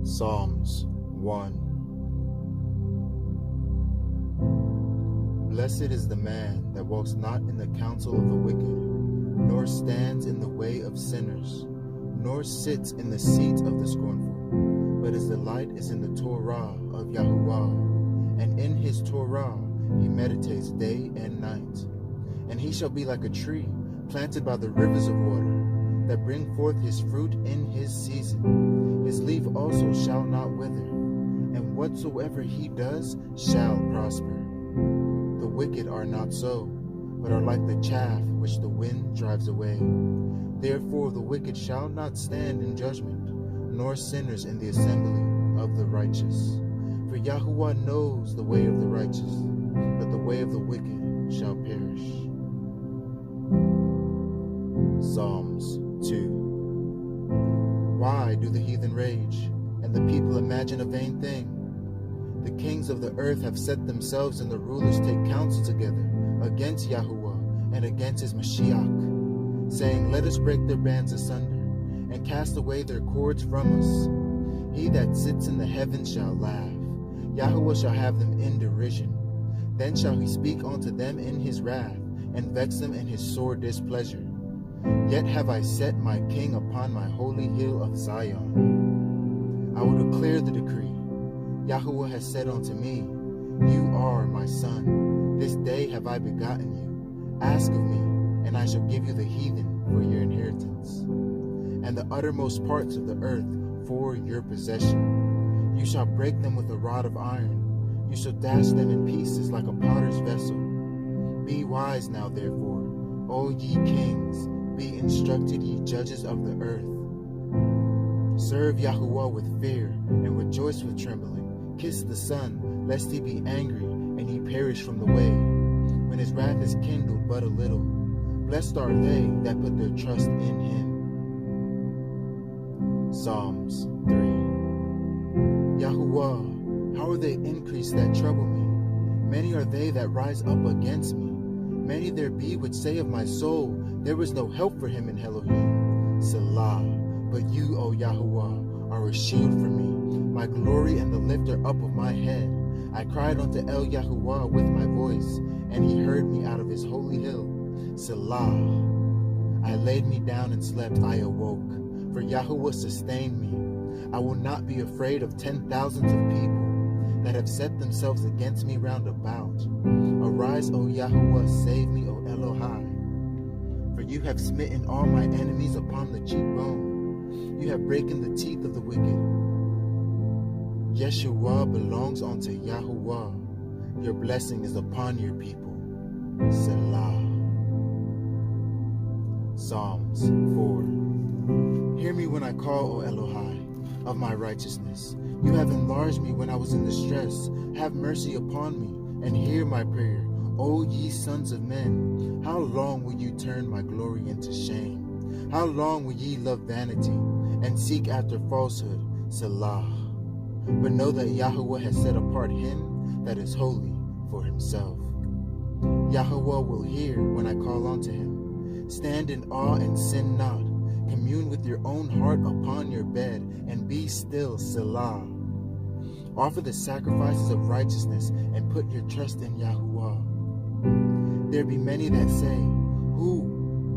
Psalms 1. Blessed is the man that walks not in the counsel of the wicked, nor stands in the way of sinners, nor sits in the seat of the scornful. But his delight is in the Torah of Yahuwah, and in his Torah he meditates day and night. And he shall be like a tree planted by the rivers of water, that bring forth his fruit in his season. His leaf also shall not wither, and whatsoever he does shall prosper. The wicked are not so, but are like the chaff which the wind drives away. Therefore the wicked shall not stand in judgment, nor sinners in the assembly of the righteous. For Yahuwah knows the way of the righteous, but the way of the wicked shall perish. Psalms 2. Why do the heathen rage, and the people imagine a vain thing? The kings of the earth have set themselves, and the rulers take counsel together against Yahuwah and against his Mashiach, saying, Let us break their bands asunder, and cast away their cords from us. He that sits in the heavens shall laugh. Yahuwah shall have them in derision. Then shall he speak unto them in his wrath, and vex them in his sore displeasure. Yet have I set my king upon my holy hill of Zion. I will declare the decree. Yahuwah has said unto me, You are my son. This day have I begotten you. Ask of me, and I shall give you the heathen for your inheritance, and the uttermost parts of the earth for your possession. You shall break them with a rod of iron. You shall dash them in pieces like a potter's vessel. Be wise now, therefore, O ye kings. Be instructed, ye judges of the earth. Serve Yahuwah with fear, and rejoice with trembling. Kiss the Son, lest he be angry, and ye perish from the way, when his wrath is kindled but a little. Blessed are they that put their trust in him. Psalms 3. Yahuwah, how are they increased that trouble me? Many are they that rise up against me. Many there be which say of my soul, There is no help for him in Elohim. Selah. But you, O Yahuwah, are a shield for me, my glory and the lifter up of my head. I cried unto El Yahuwah with my voice, and he heard me out of his holy hill. Selah. I laid me down and slept, I awoke, for Yahuwah sustained me. I will not be afraid of 10,000s of people that have set themselves against me round about. Arise, O Yahuwah, save me, O Elohai. For you have smitten all my enemies upon the cheekbone. You have broken the teeth of the wicked. Yeshua belongs unto Yahuwah. Your blessing is upon your people. Selah. Psalms 4. Hear me when I call, O Elohai, of my righteousness. You have enlarged me when I was in distress. Have mercy upon me, and hear my prayer. O ye sons of men, how long will you turn my glory into shame? How long will ye love vanity, and seek after falsehood? Selah. But know that Yahuwah has set apart him that is holy for himself. Yahuwah will hear when I call unto him. Stand in awe and sin not. Commune with your own heart upon your bed, and be still. Selah. Offer the sacrifices of righteousness, and put your trust in Yahuwah. There be many that say, Who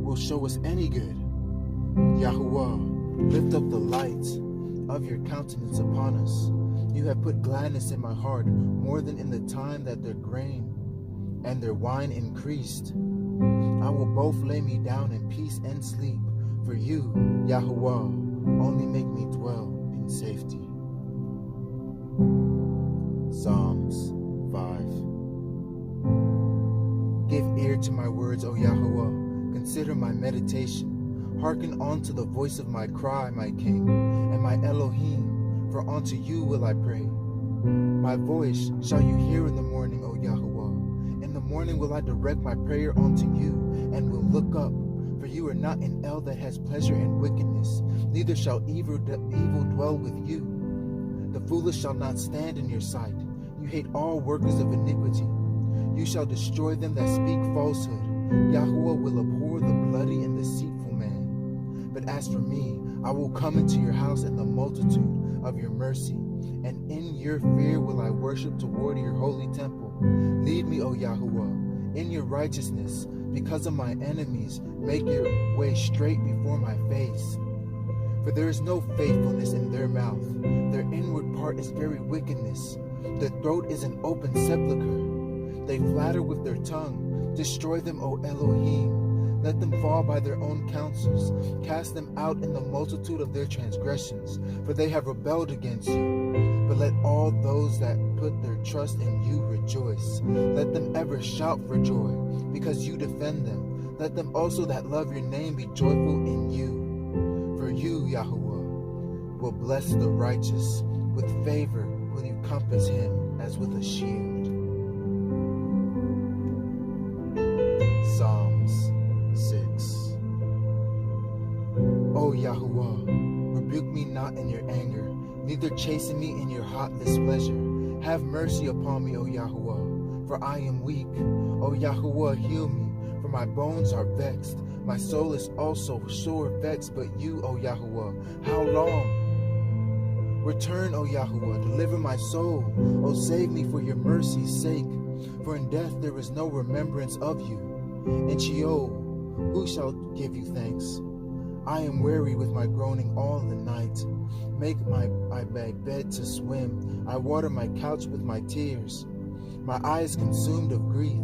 will show us any good? Yahuwah, lift up the light of your countenance upon us. You have put gladness in my heart more than in the time that their grain and their wine increased. I will both lay me down in peace and sleep. For you, Yahuwah, only make me dwell in safety. Psalms 5. Give ear to my words, O Yahuwah. Consider my meditation. Hearken unto the voice of my cry, my King, and my Elohim, for unto you will I pray. My voice shall you hear in the morning, O Yahuwah. In the morning will I direct my prayer unto you, and will look up. For you are not an El that has pleasure in wickedness, neither shall evil dwell with you. The foolish shall not stand in your sight. You hate all workers of iniquity. You shall destroy them that speak falsehood. Yahuwah will abhor the bloody and deceitful man. But as for me, I will come into your house in the multitude of your mercy, and in your fear will I worship toward your holy temple. Lead me, O Yahuwah, in your righteousness. Because of my enemies, make your way straight before my face. For there is no faithfulness in their mouth. Their inward part is very wickedness. Their throat is an open sepulchre. They flatter with their tongue. Destroy them, O Elohim. Let them fall by their own counsels. Cast them out in the multitude of their transgressions, for they have rebelled against you. But let all those that put their trust in you rejoice. Let them ever shout for joy, because you defend them. Let them also that love your name be joyful in you. For you, Yahuwah, will bless the righteous. With favor will you compass him as with a shield. Psalms 6. O Yahuwah, rebuke me not in your anger, neither chasten me in your hot displeasure. Have mercy upon me, O Yahuwah, for I am weak. O Yahuwah, heal me, for my bones are vexed. My soul is also sore vexed, but you, O Yahuwah, how long? Return, O Yahuwah, deliver my soul. O save me for your mercy's sake. For in death there is no remembrance of you. In Sheol, who shall give you thanks? I am weary with my groaning all the night. Make my bed to swim. I water my couch with my tears. My eye is consumed of grief.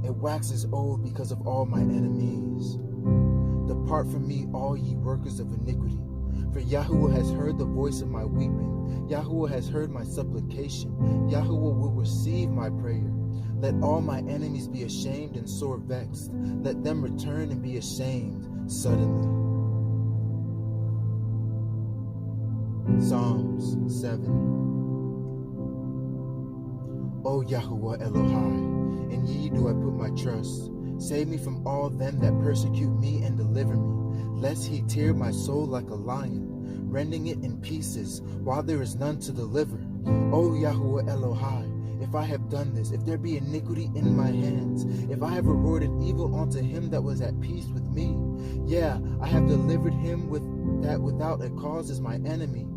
It waxes old because of all my enemies. Depart from me, all ye workers of iniquity. For Yahuwah has heard the voice of my weeping. Yahuwah has heard my supplication. Yahuwah will receive my prayer. Let all my enemies be ashamed and sore vexed. Let them return and be ashamed suddenly. Psalms 7. O Yahuwah Elohai, in ye do I put my trust. Save me from all them that persecute me and deliver me, lest he tear my soul like a lion, rending it in pieces, while there is none to deliver. O Yahuwah Elohai, if I have done this, if there be iniquity in my hands, if I have rewarded evil unto him that was at peace with me, yeah, I have delivered him that without a cause is my enemy.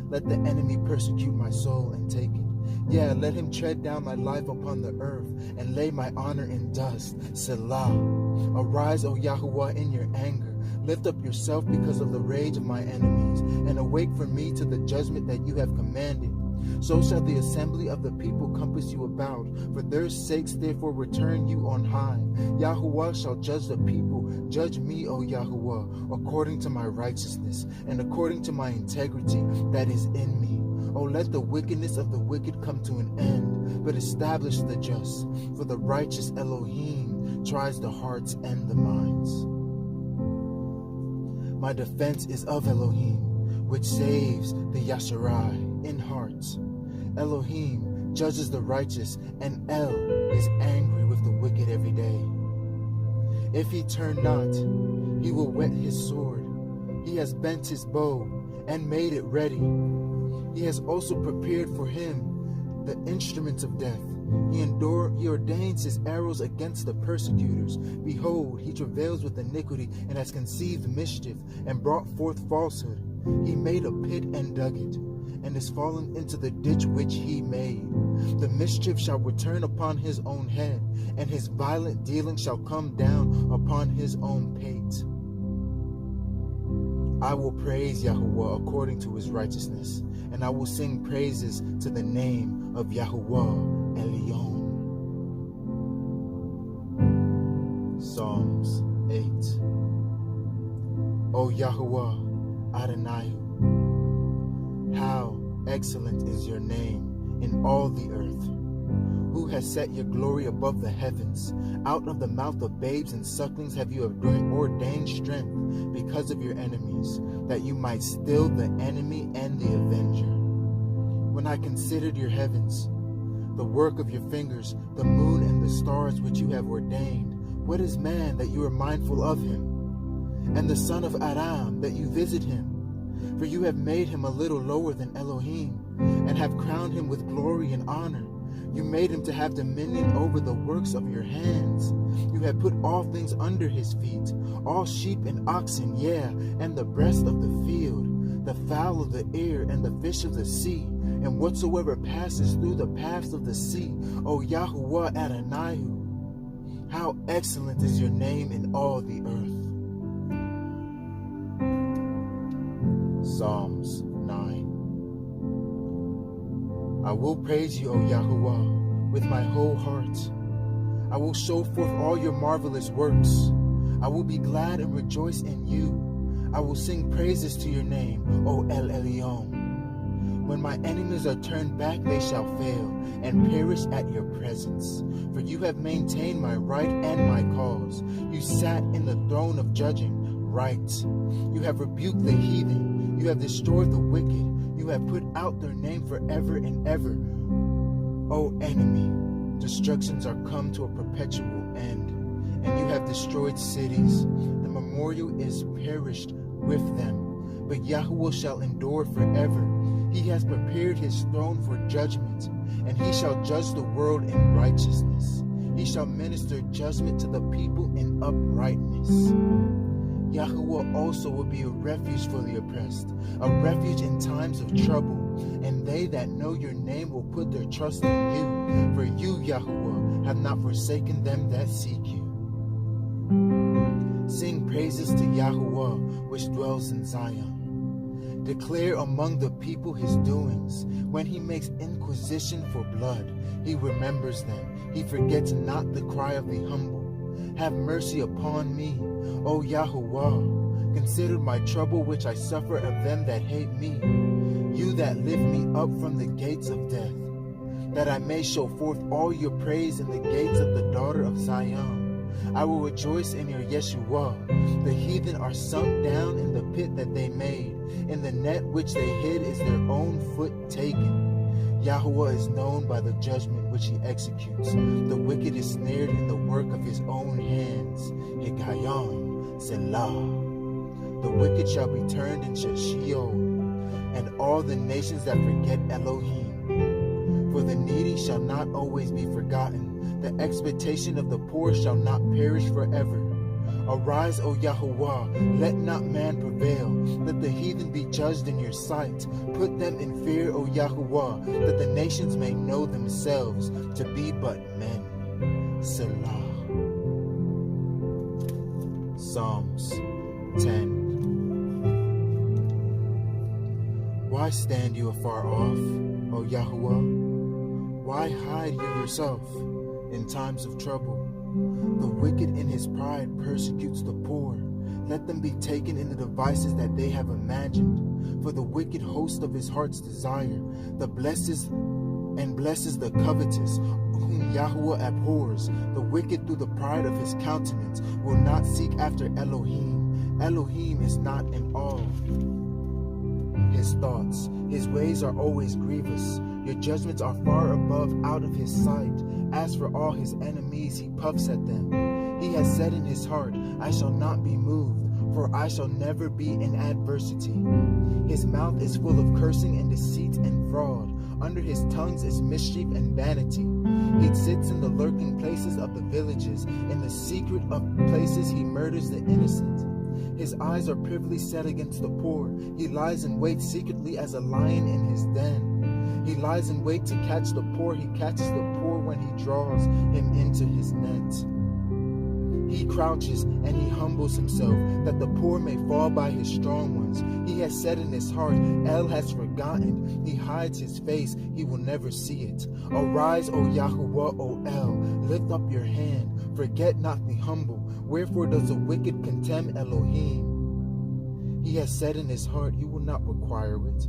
Let the enemy persecute my soul and take it. Yeah, let him tread down my life upon the earth and lay my honor in dust. Selah. Arise, O Yahuwah, in your anger. Lift up yourself because of the rage of my enemies, and awake for me to the judgment that you have commanded. So shall the assembly of the people compass you about. For their sakes therefore return you on high. Yahuwah shall judge the people. Judge me, O Yahuwah, according to my righteousness, and according to my integrity that is in me. O let the wickedness of the wicked come to an end, but establish the just. For the righteous Elohim tries the hearts and the minds. My defense is of Elohim, which saves the Yasharai in hearts. Elohim judges the righteous, and El is angry with the wicked every day. If he turn not, he will whet his sword. He has bent his bow and made it ready. He has also prepared for him the instruments of death. He ordains his arrows against the persecutors. Behold, he travails with iniquity, and has conceived mischief, and brought forth falsehood. He made a pit and dug it, and is fallen into the ditch which he made. The mischief shall return upon his own head, and his violent dealing shall come down upon his own pate. I will praise Yahuwah according to his righteousness, and I will sing praises to the name of Yahuwah Elyon. Psalms 8. O Yahuwah Adonai, how excellent is your name in all the earth. Who has set your glory above the heavens? Out of the mouth of babes and sucklings have you ordained strength because of your enemies, that you might still the enemy and the avenger. When I considered your heavens, the work of your fingers, the moon and the stars which you have ordained, what is man that you are mindful of him? And the son of Adam that you visit him? For you have made him a little lower than Elohim, and have crowned him with glory and honor. You made him to have dominion over the works of your hands. You have put all things under his feet, all sheep and oxen, yeah, and the breast of the field, the fowl of the air, and the fish of the sea, and whatsoever passes through the paths of the sea. O Yahuwah Adonai, how excellent is your name in all the earth. Psalms 9. I will praise you, O Yahuwah, with my whole heart. I will show forth all your marvelous works. I will be glad and rejoice in you. I will sing praises to your name, O El Elyon. When my enemies are turned back, they shall fail and perish at your presence. For you have maintained my right and my cause. You sat in the throne of judging right. You have rebuked the heathen. You have destroyed the wicked. You have put out their name forever and ever. O enemy, destructions are come to a perpetual end, and you have destroyed cities. The memorial is perished with them, but Yahuwah shall endure forever. He has prepared his throne for judgment, and he shall judge the world in righteousness. He shall minister judgment to the people in uprightness. Yahuwah also will be a refuge for the oppressed, a refuge in times of trouble, and they that know your name will put their trust in you. For you, Yahuwah, have not forsaken them that seek you. Sing praises to Yahuwah, which dwells in Zion. Declare among the people his doings. When he makes inquisition for blood, he remembers them. He forgets not the cry of the humble. Have mercy upon me, O Yahuwah. Consider my trouble which I suffer of them that hate me. You that lift me up from the gates of death, that I may show forth all your praise in the gates of the daughter of Zion. I will rejoice in your Yeshua. The heathen are sunk down in the pit that they made. In the net which they hid is their own foot taken. Yahuwah is known by the judgment which he executes. The wicked is snared in the work of his own hands. Hikayon, Selah. The wicked shall be turned into Sheol, and all the nations that forget Elohim. For the needy shall not always be forgotten. The expectation of the poor shall not perish forever. Arise, O Yahuwah, let not man prevail. Let the heathen be judged in your sight. Put them in fear, O Yahuwah, that the nations may know themselves to be but men. Selah. Psalms 10. Why stand you afar off, O Yahuwah? Why hide you yourself in times of trouble? The wicked in his pride persecutes the poor. Let them be taken in the devices that they have imagined. For the wicked host of his heart's desire, the blesses and blesses the covetous, whom Yahuwah abhors. The wicked through the pride of his countenance will not seek after Elohim. Elohim is not in awe. His thoughts, his ways are always grievous. Your judgments are far above out of his sight. As for all his enemies, he puffs at them. He has said in his heart, I shall not be moved, for I shall never be in adversity. His mouth is full of cursing and deceit and fraud. Under his tongues is mischief and vanity. He sits in the lurking places of the villages. In the secret of places he murders the innocent. His eyes are privily set against the poor. He lies in wait secretly as a lion in his den. He lies in wait to catch the poor. He catches the poor when he draws him into his net. He crouches and he humbles himself, that the poor may fall by his strong ones. He has said in his heart, El has forgotten. He hides his face, he will never see it. Arise, O Yahuwah, O El, lift up your hand. Forget not the humble. Wherefore does the wicked contemn Elohim? He has said in his heart, you will not require it.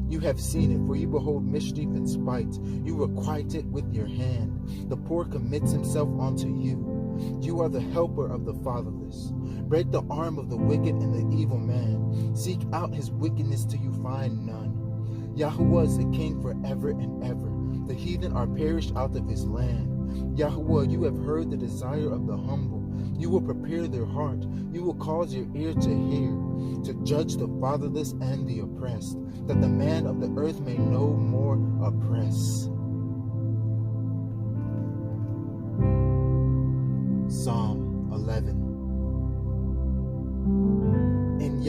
You have seen it, for you behold mischief and spite. You requite it with your hand. The poor commits himself unto you. You are the helper of the fatherless. Break the arm of the wicked and the evil man. Seek out his wickedness till you find none. Yahuwah is the king forever and ever. The heathen are perished out of his land. Yahuwah, you have heard the desire of the humble. You will prepare their heart. You will cause your ear to hear, to judge the fatherless and the oppressed, that the man of the earth may no more oppress.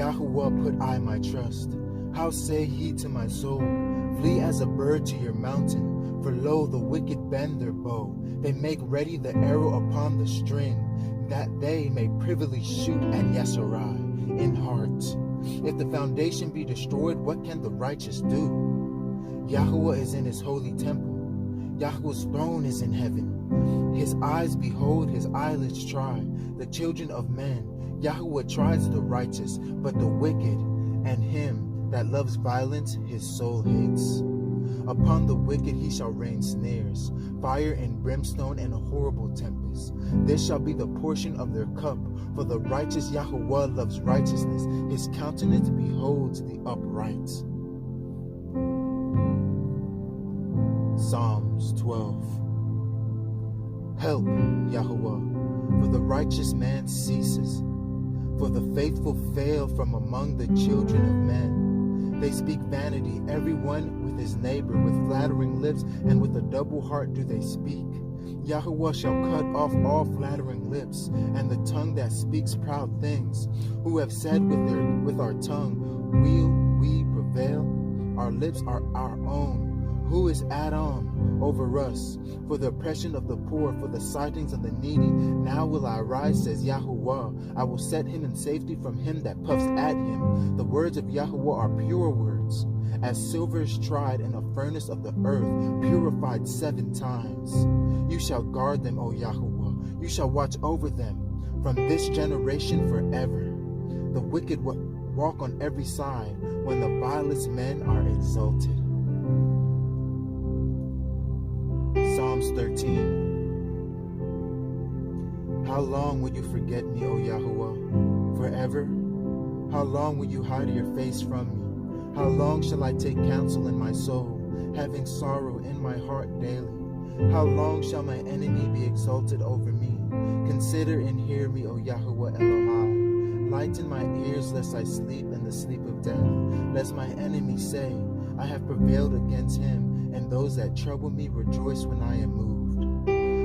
Yahuwah put I my trust. How say ye to my soul, flee as a bird to your mountain? For lo, the wicked bend their bow. They make ready the arrow upon the string, that they may privily shoot at Yesharai in heart. If the foundation be destroyed, what can the righteous do? Yahuwah is in his holy temple. Yahuwah's throne is in heaven. His eyes behold, his eyelids try the children of men. Yahuwah tries the righteous, but the wicked and him that loves violence his soul hates. Upon the wicked he shall rain snares, fire and brimstone and a horrible tempest. This shall be the portion of their cup, for the righteous Yahuwah loves righteousness. His countenance beholds the upright. Psalms 12. Help, Yahuwah, for the righteous man ceases, for the faithful fail from among the children of men. They speak vanity, everyone with his neighbor, with flattering lips, and with a double heart do they speak. Yahuwah shall cut off all flattering lips, and the tongue that speaks proud things, who have said with our tongue, will we prevail? Our lips are our own. Who is Adam over us? For the oppression of the poor, for the sightings of the needy. Now will I arise, says Yahuwah. I will set him in safety from him that puffs at him. The words of Yahuwah are pure words, as silver is tried in a furnace of the earth, purified 7 times. You shall guard them, O Yahuwah. You shall watch over them from this generation forever. The wicked walk on every side, when the vilest men are exalted. Psalms 13. How long will you forget me, O Yahuwah? Forever? How long will you hide your face from me? How long shall I take counsel in my soul, having sorrow in my heart daily? How long shall my enemy be exalted over me? Consider and hear me, O Yahuwah Elohai. Lighten my ears, lest I sleep in the sleep of death. Lest my enemy say, I have prevailed against him, and those that trouble me rejoice when I am moved.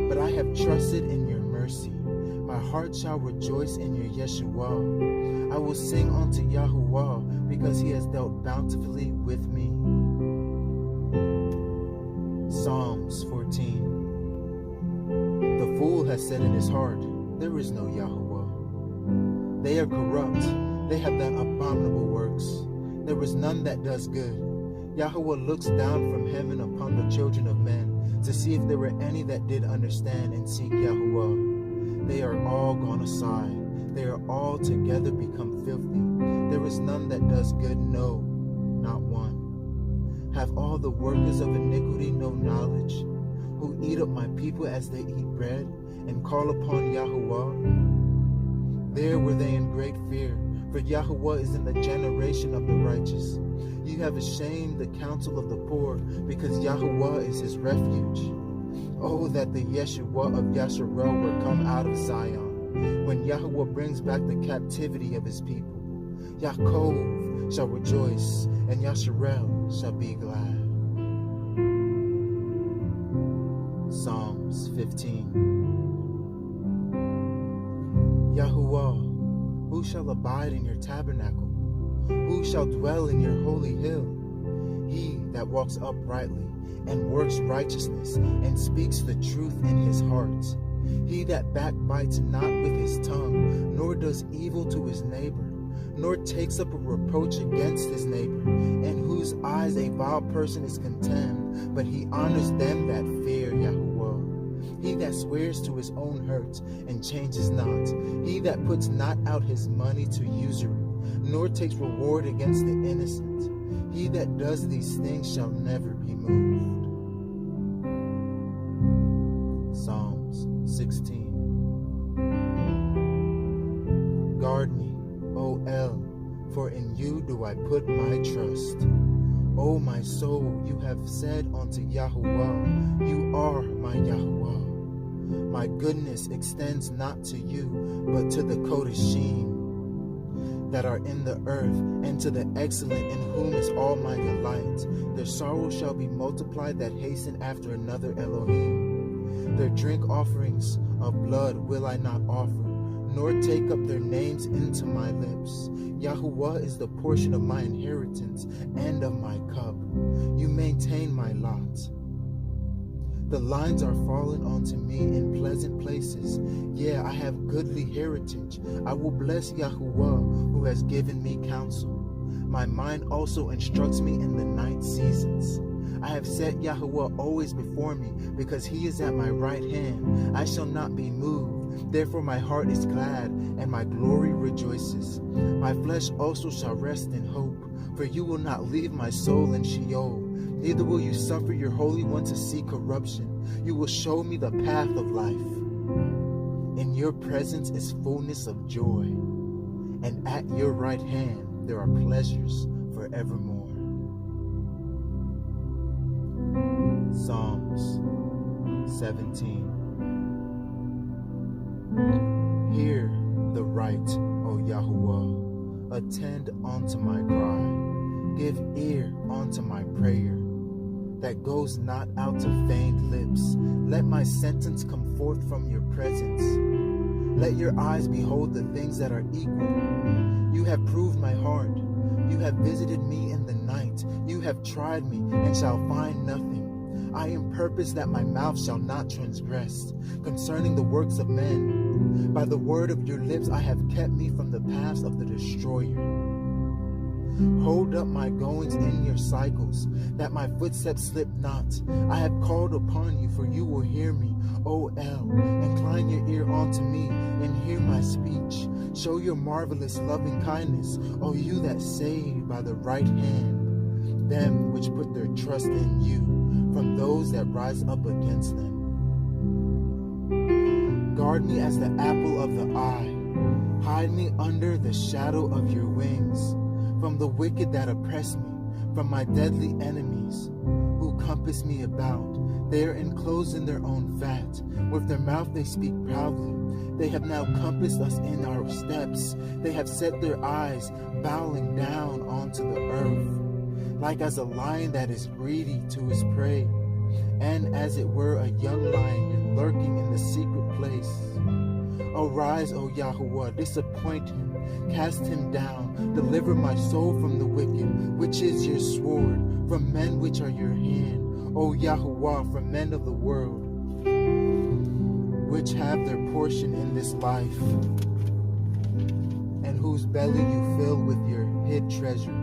But I have trusted in your mercy. My heart shall rejoice in your Yeshua. I will sing unto Yahuwah, because he has dealt bountifully with me. Psalms 14. The fool has said in his heart, there is no Yahuwah. They are corrupt. They have done abominable works. There is none that does good. Yahuwah looks down from heaven upon the children of men, to see if there were any that did understand and seek Yahuwah. They are all gone aside. They are all together become filthy. There is none that does good, no, not one. Have all the workers of iniquity no knowledge, who eat up my people as they eat bread, and call upon Yahuwah? There were they in great fear, for Yahuwah is in the generation of the righteous. You have ashamed the counsel of the poor, because Yahuwah is his refuge. Oh, that the Yeshua of Yasharel were come out of Zion, when Yahuwah brings back the captivity of his people. Yaakov shall rejoice, and Yasharel shall be glad. Psalms 15. Yahuwah, who shall abide in your tabernacle? Who shall dwell in your holy hill? He that walks uprightly, and works righteousness, and speaks the truth in his heart. He that backbites not with his tongue, nor does evil to his neighbor, nor takes up a reproach against his neighbor, in whose eyes a vile person is contemned, but he honors them that fear Yahuwah. He that swears to his own hurt, and changes not. He that puts not out his money to usury, nor takes reward against the innocent. He that does these things shall never be moved. Psalms 16. Guard me, O El, for in you do I put my trust. O my soul, you have said unto Yahuwah, you are my Yahuwah. My goodness extends not to you, but to the Kodeshim that are in the earth, and to the excellent in whom is all my delight. Their sorrow shall be multiplied that hasten after another Elohim. Their drink offerings of blood will I not offer, nor take up their names into my lips. Yahuwah is the portion of my inheritance and of my cup. You maintain my lot. The lines are fallen onto me in pleasant places. Yeah, I have goodly heritage. I will bless Yahuwah, who has given me counsel. My mind also instructs me in the night seasons. I have set Yahuwah always before me, because he is at my right hand. I shall not be moved. Therefore my heart is glad, and my glory rejoices. My flesh also shall rest in hope, for you will not leave my soul in Sheol. Neither will you suffer your Holy One to see corruption. You will show me the path of life. In your presence is fullness of joy, and at your right hand there are pleasures forevermore. Psalms 17. Hear the right, O Yahuwah. Attend unto my cry. Give ear unto my prayer, that goes not out of feigned lips. Let my sentence come forth from your presence. Let your eyes behold the things that are equal. You have proved my heart. You have visited me in the night. You have tried me, and shall find nothing. I am purposed that my mouth shall not transgress concerning the works of men. By the word of your lips I have kept me from the paths of the destroyer. Hold up my goings in your cycles, that my footsteps slip not. I have called upon you, for you will hear me. O El, incline your ear unto me, and hear my speech. Show your marvelous loving kindness, O you that save by the right hand, them which put their trust in you, from those that rise up against them. Guard me as the apple of the eye. Hide me under the shadow of your wings, from the wicked that oppress me, from my deadly enemies, who compass me about. They are enclosed in their own fat. With their mouth they speak proudly. They have now compassed us in our steps. They have set their eyes, bowing down onto the earth, like as a lion that is greedy to his prey, and as it were a young lion lurking in the secret place. Arise, O Yahuwah, disappoint him, cast him down, deliver my soul from the wicked, which is your sword, from men which are your hand, O Yahuwah, from men of the world, which have their portion in this life, and whose belly you fill with your hid treasure.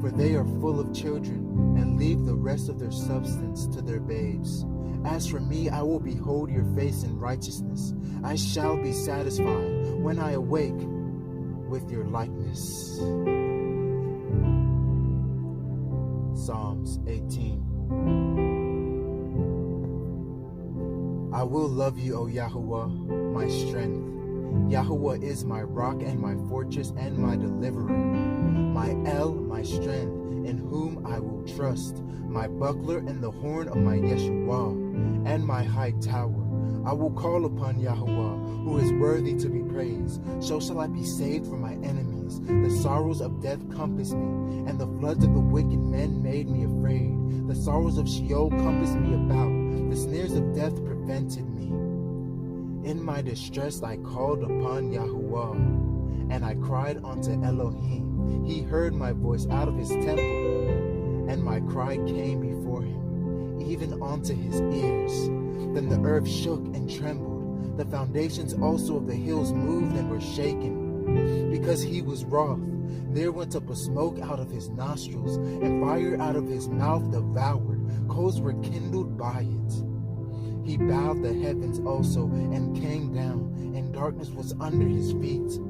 For they are full of children, and leave the rest of their substance to their babes. As for me, I will behold your face in righteousness. I shall be satisfied when I awake with your likeness. Psalms 18. I will love you, O Yahuwah, my strength. Yahuwah is my rock and my fortress and my deliverer. My El, my strength, in whom I will trust, my buckler and the horn of my Yeshua, and my high tower. I will call upon Yahuwah, who is worthy to be praised. So shall I be saved from my enemies. The sorrows of death compassed me, and the floods of the wicked men made me afraid. The sorrows of Sheol compassed me about. The snares of death prevented me. In my distress I called upon Yahuwah, and I cried unto Elohim. He heard my voice out of his temple, and my cry came before him, even unto his ears. Then the earth shook and trembled. The foundations also of the hills moved and were shaken. Because he was wroth, there went up a smoke out of his nostrils, and fire out of his mouth devoured. Coals were kindled by it. He bowed the heavens also, and came down, and darkness was under his feet.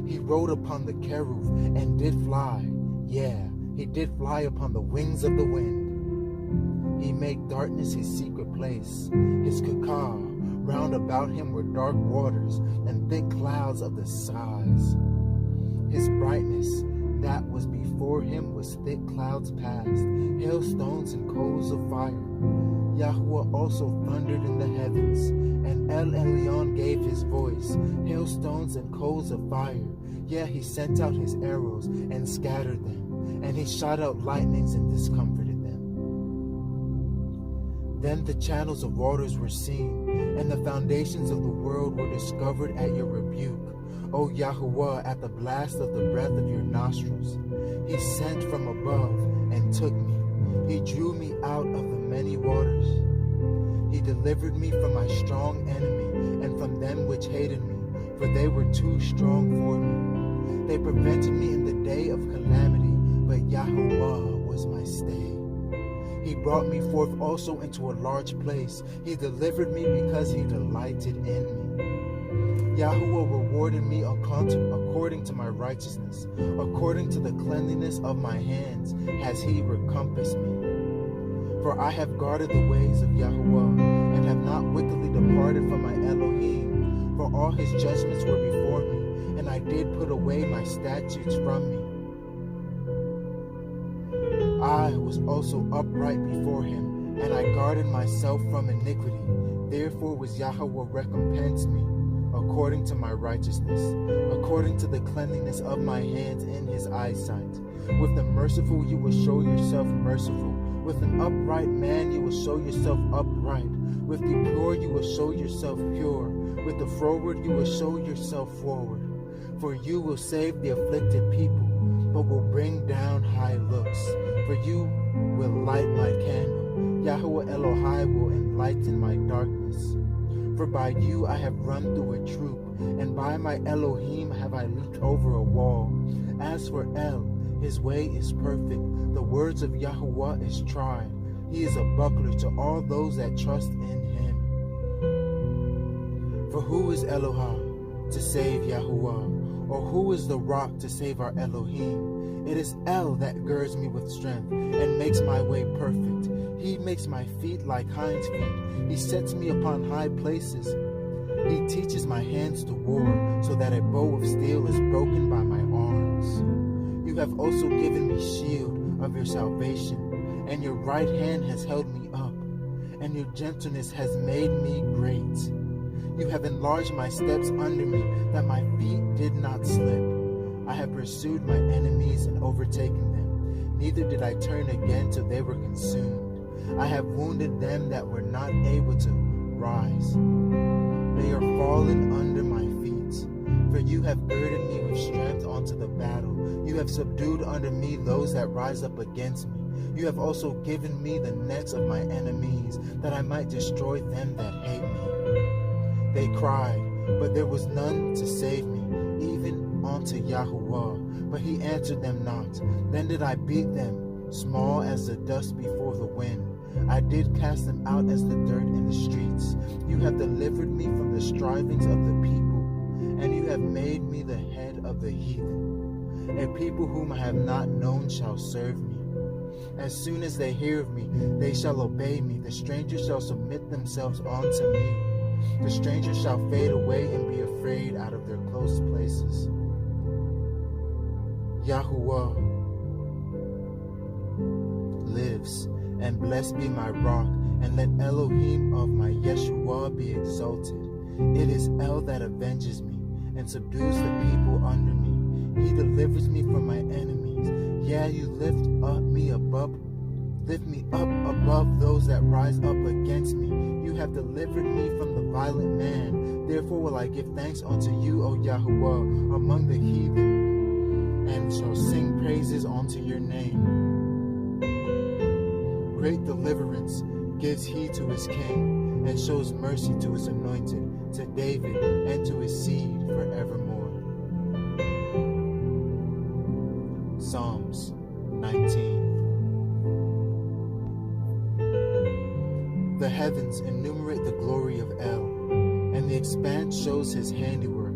He rode upon the cherub, and did fly. Yeah, he did fly upon the wings of the wind. He made darkness his secret place. His kukah, round about him were dark waters, and thick clouds of the skies. His brightness, that was before him, was thick clouds past, hailstones and coals of fire. Yahuwah also thundered in the heavens, and El Elyon gave his voice, hailstones and coals of fire. Yeah, he sent out his arrows and scattered them, and he shot out lightnings and discomforted them. Then the channels of waters were seen, and the foundations of the world were discovered at your rebuke. O Yahuwah, at the blast of the breath of your nostrils. He sent from above and took me. He drew me out of the many waters. He delivered me from my strong enemy and from them which hated me, for they were too strong for me. They prevented me in the day of calamity, but Yahuwah was my stay. He brought me forth also into a large place. He delivered me because he delighted in me. Yahuwah rewarded me according to my righteousness, according to the cleanliness of my hands has he recompassed me. For I have guarded the ways of Yahuwah, and have not wickedly departed from my Elohim, for all his judgments were before me, and I did put away my statutes from me. I was also upright before him, and I guarded myself from iniquity. Therefore was Yahuwah recompensed me, according to my righteousness, according to the cleanliness of my hands in his eyesight. With the merciful you will show yourself merciful. With an upright man you will show yourself upright. With the pure you will show yourself pure. With the froward you will show yourself forward. For you will save the afflicted people, but will bring down high looks. For you will light my candle. Yahuwah Elohai will enlighten my darkness. For by you I have run through a troop, and by my Elohim have I leaped over a wall. As for El, his way is perfect. The words of Yahuwah is tried. He is a buckler to all those that trust in him. For who is Elohah to save Yahuwah? Or who is the rock to save our Elohim? It is El that girds me with strength and makes my way perfect. He makes my feet like hinds' feet. He sets me upon high places. He teaches my hands to war, so that a bow of steel is broken by my arms. You have also given me shield of your salvation, and your right hand has held me up, and your gentleness has made me great. You have enlarged my steps under me, that my feet did not slip. I have pursued my enemies and overtaken them. Neither did I turn again till they were consumed. I have wounded them that were not able to rise. They are fallen under my feet. For you have girded me with strength unto the battle. You have subdued under me those that rise up against me. You have also given me the necks of my enemies, that I might destroy them that hate me. They cried, but there was none to save me, even unto Yahuwah, but he answered them not. Then did I beat them, small as the dust before the wind. I did cast them out as the dirt in the streets. You have delivered me from the strivings of the people, and you have made me the head of the heathen. A people whom I have not known shall serve me. As soon as they hear of me, they shall obey me. The strangers shall submit themselves unto me. The strangers shall fade away and be afraid out of their close places. Yahuwah lives, and blessed be my rock, and let Elohim of my Yeshua be exalted. It is El that avenges me, and subdues the people under me. He delivers me from my enemies. Yeah, you lift me up above those that rise up against me. You have delivered me from the violent man. Therefore will I give thanks unto you, O Yahuwah, among the heathen, and shall sing praises unto your name. Great deliverance gives he to his king, and shows mercy to his anointed, to David, and to his seed forevermore. Psalms 19. The heavens enumerate the glory of El, and the expanse shows his handiwork.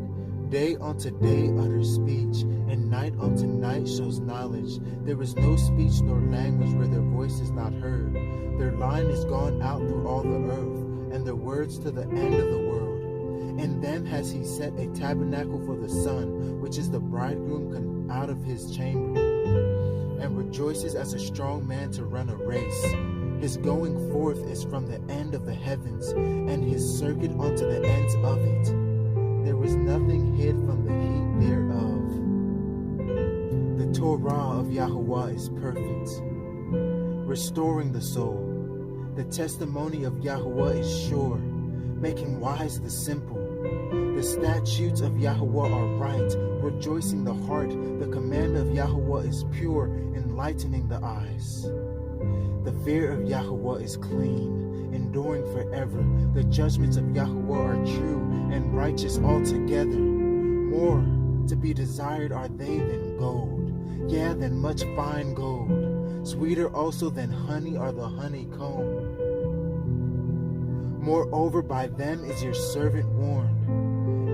Day unto day utters speech, and night unto night shows knowledge. There is no speech nor language where their voice is not heard. Their line is gone out through all the earth, and their words to the end of the world. In them has he set a tabernacle for the sun, which is the bridegroom come out of his chamber, and rejoices as a strong man to run a race. His going forth is from the end of the heavens, and his circuit unto the ends of it. There is nothing hid from the heat thereof. The Torah of Yahuwah is perfect, restoring the soul. The testimony of Yahuwah is sure, making wise the simple. The The statutes of Yahuwah are right, rejoicing the heart. The commandment of Yahuwah is pure, enlightening the eyes. The fear of Yahuwah is clean, enduring forever. The judgments of Yahuwah are true and righteous altogether. More to be desired are they than gold, yea, than much fine gold. Sweeter also than honey are the honeycomb. Moreover, by them is your servant warned,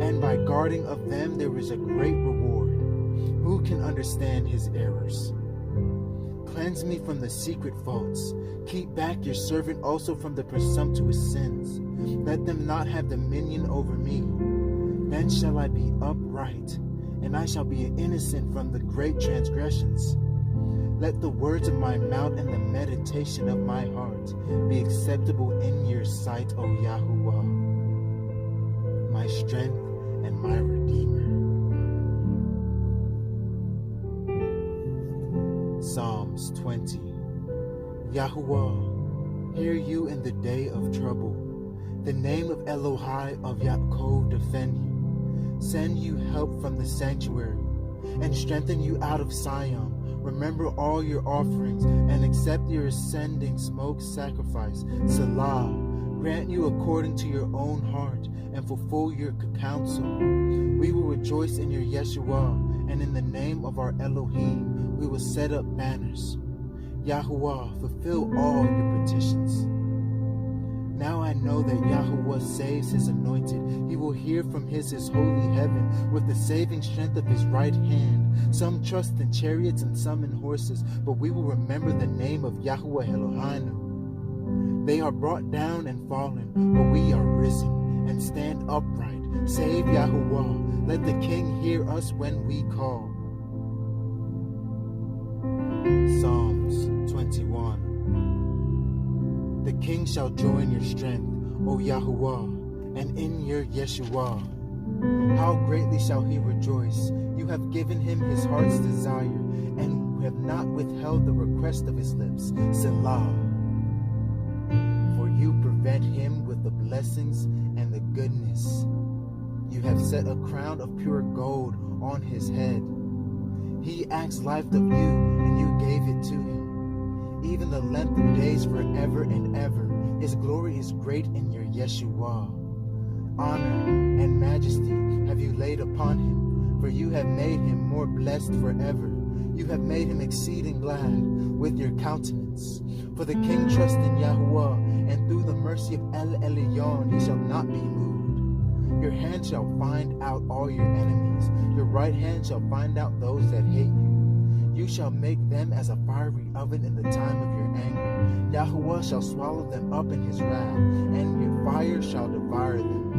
and by guarding of them there is a great reward. Who can understand his errors? Cleanse me from the secret faults. Keep back your servant also from the presumptuous sins. Let them not have dominion over me. Then shall I be upright, and I shall be innocent from the great transgressions. Let the words of my mouth and the meditation of my heart be acceptable in your sight, O Yahuwah, my strength and my Redeemer. Psalms 20. Yahuwah, hear you in the day of trouble. The name of Elohai of Yaakov defend you. Send you help from the sanctuary, and strengthen you out of Sion. Remember all your offerings, and accept your ascending smoke sacrifice. Selah, grant you according to your own heart, and fulfill your counsel. We will rejoice in your Yeshua, and in the name of our Elohim we will set up banners. Yahuwah, fulfill all your petitions. Now I know that Yahuwah saves his anointed. He will hear from his holy heaven with the saving strength of his right hand. Some trust in chariots and some in horses, but we will remember the name of Yahuwah Eloheinu. They are brought down and fallen, but we are risen and stand upright. Save Yahuwah. Let the King hear us when we call. Psalms 21. The king shall join your strength, O Yahuwah, and in your Yeshua. How greatly shall he rejoice! You have given him his heart's desire, and have not withheld the request of his lips. Selah. For you prevent him with the blessings and the goodness. You have set a crown of pure gold on his head. He asks life of you, and you gave it to him. Even the length of days forever and ever. His glory is great in your Yeshua. Honor and majesty have you laid upon him, for you have made him more blessed forever. You have made him exceeding glad with your countenance. For the king trusts in Yahuwah, and through the mercy of El Elyon he shall not be moved. Your hand shall find out all your enemies. Your right hand shall find out those that hate you. You shall make them as a fiery oven in the time of your anger. Yahuwah shall swallow them up in his wrath, and your fire shall devour them.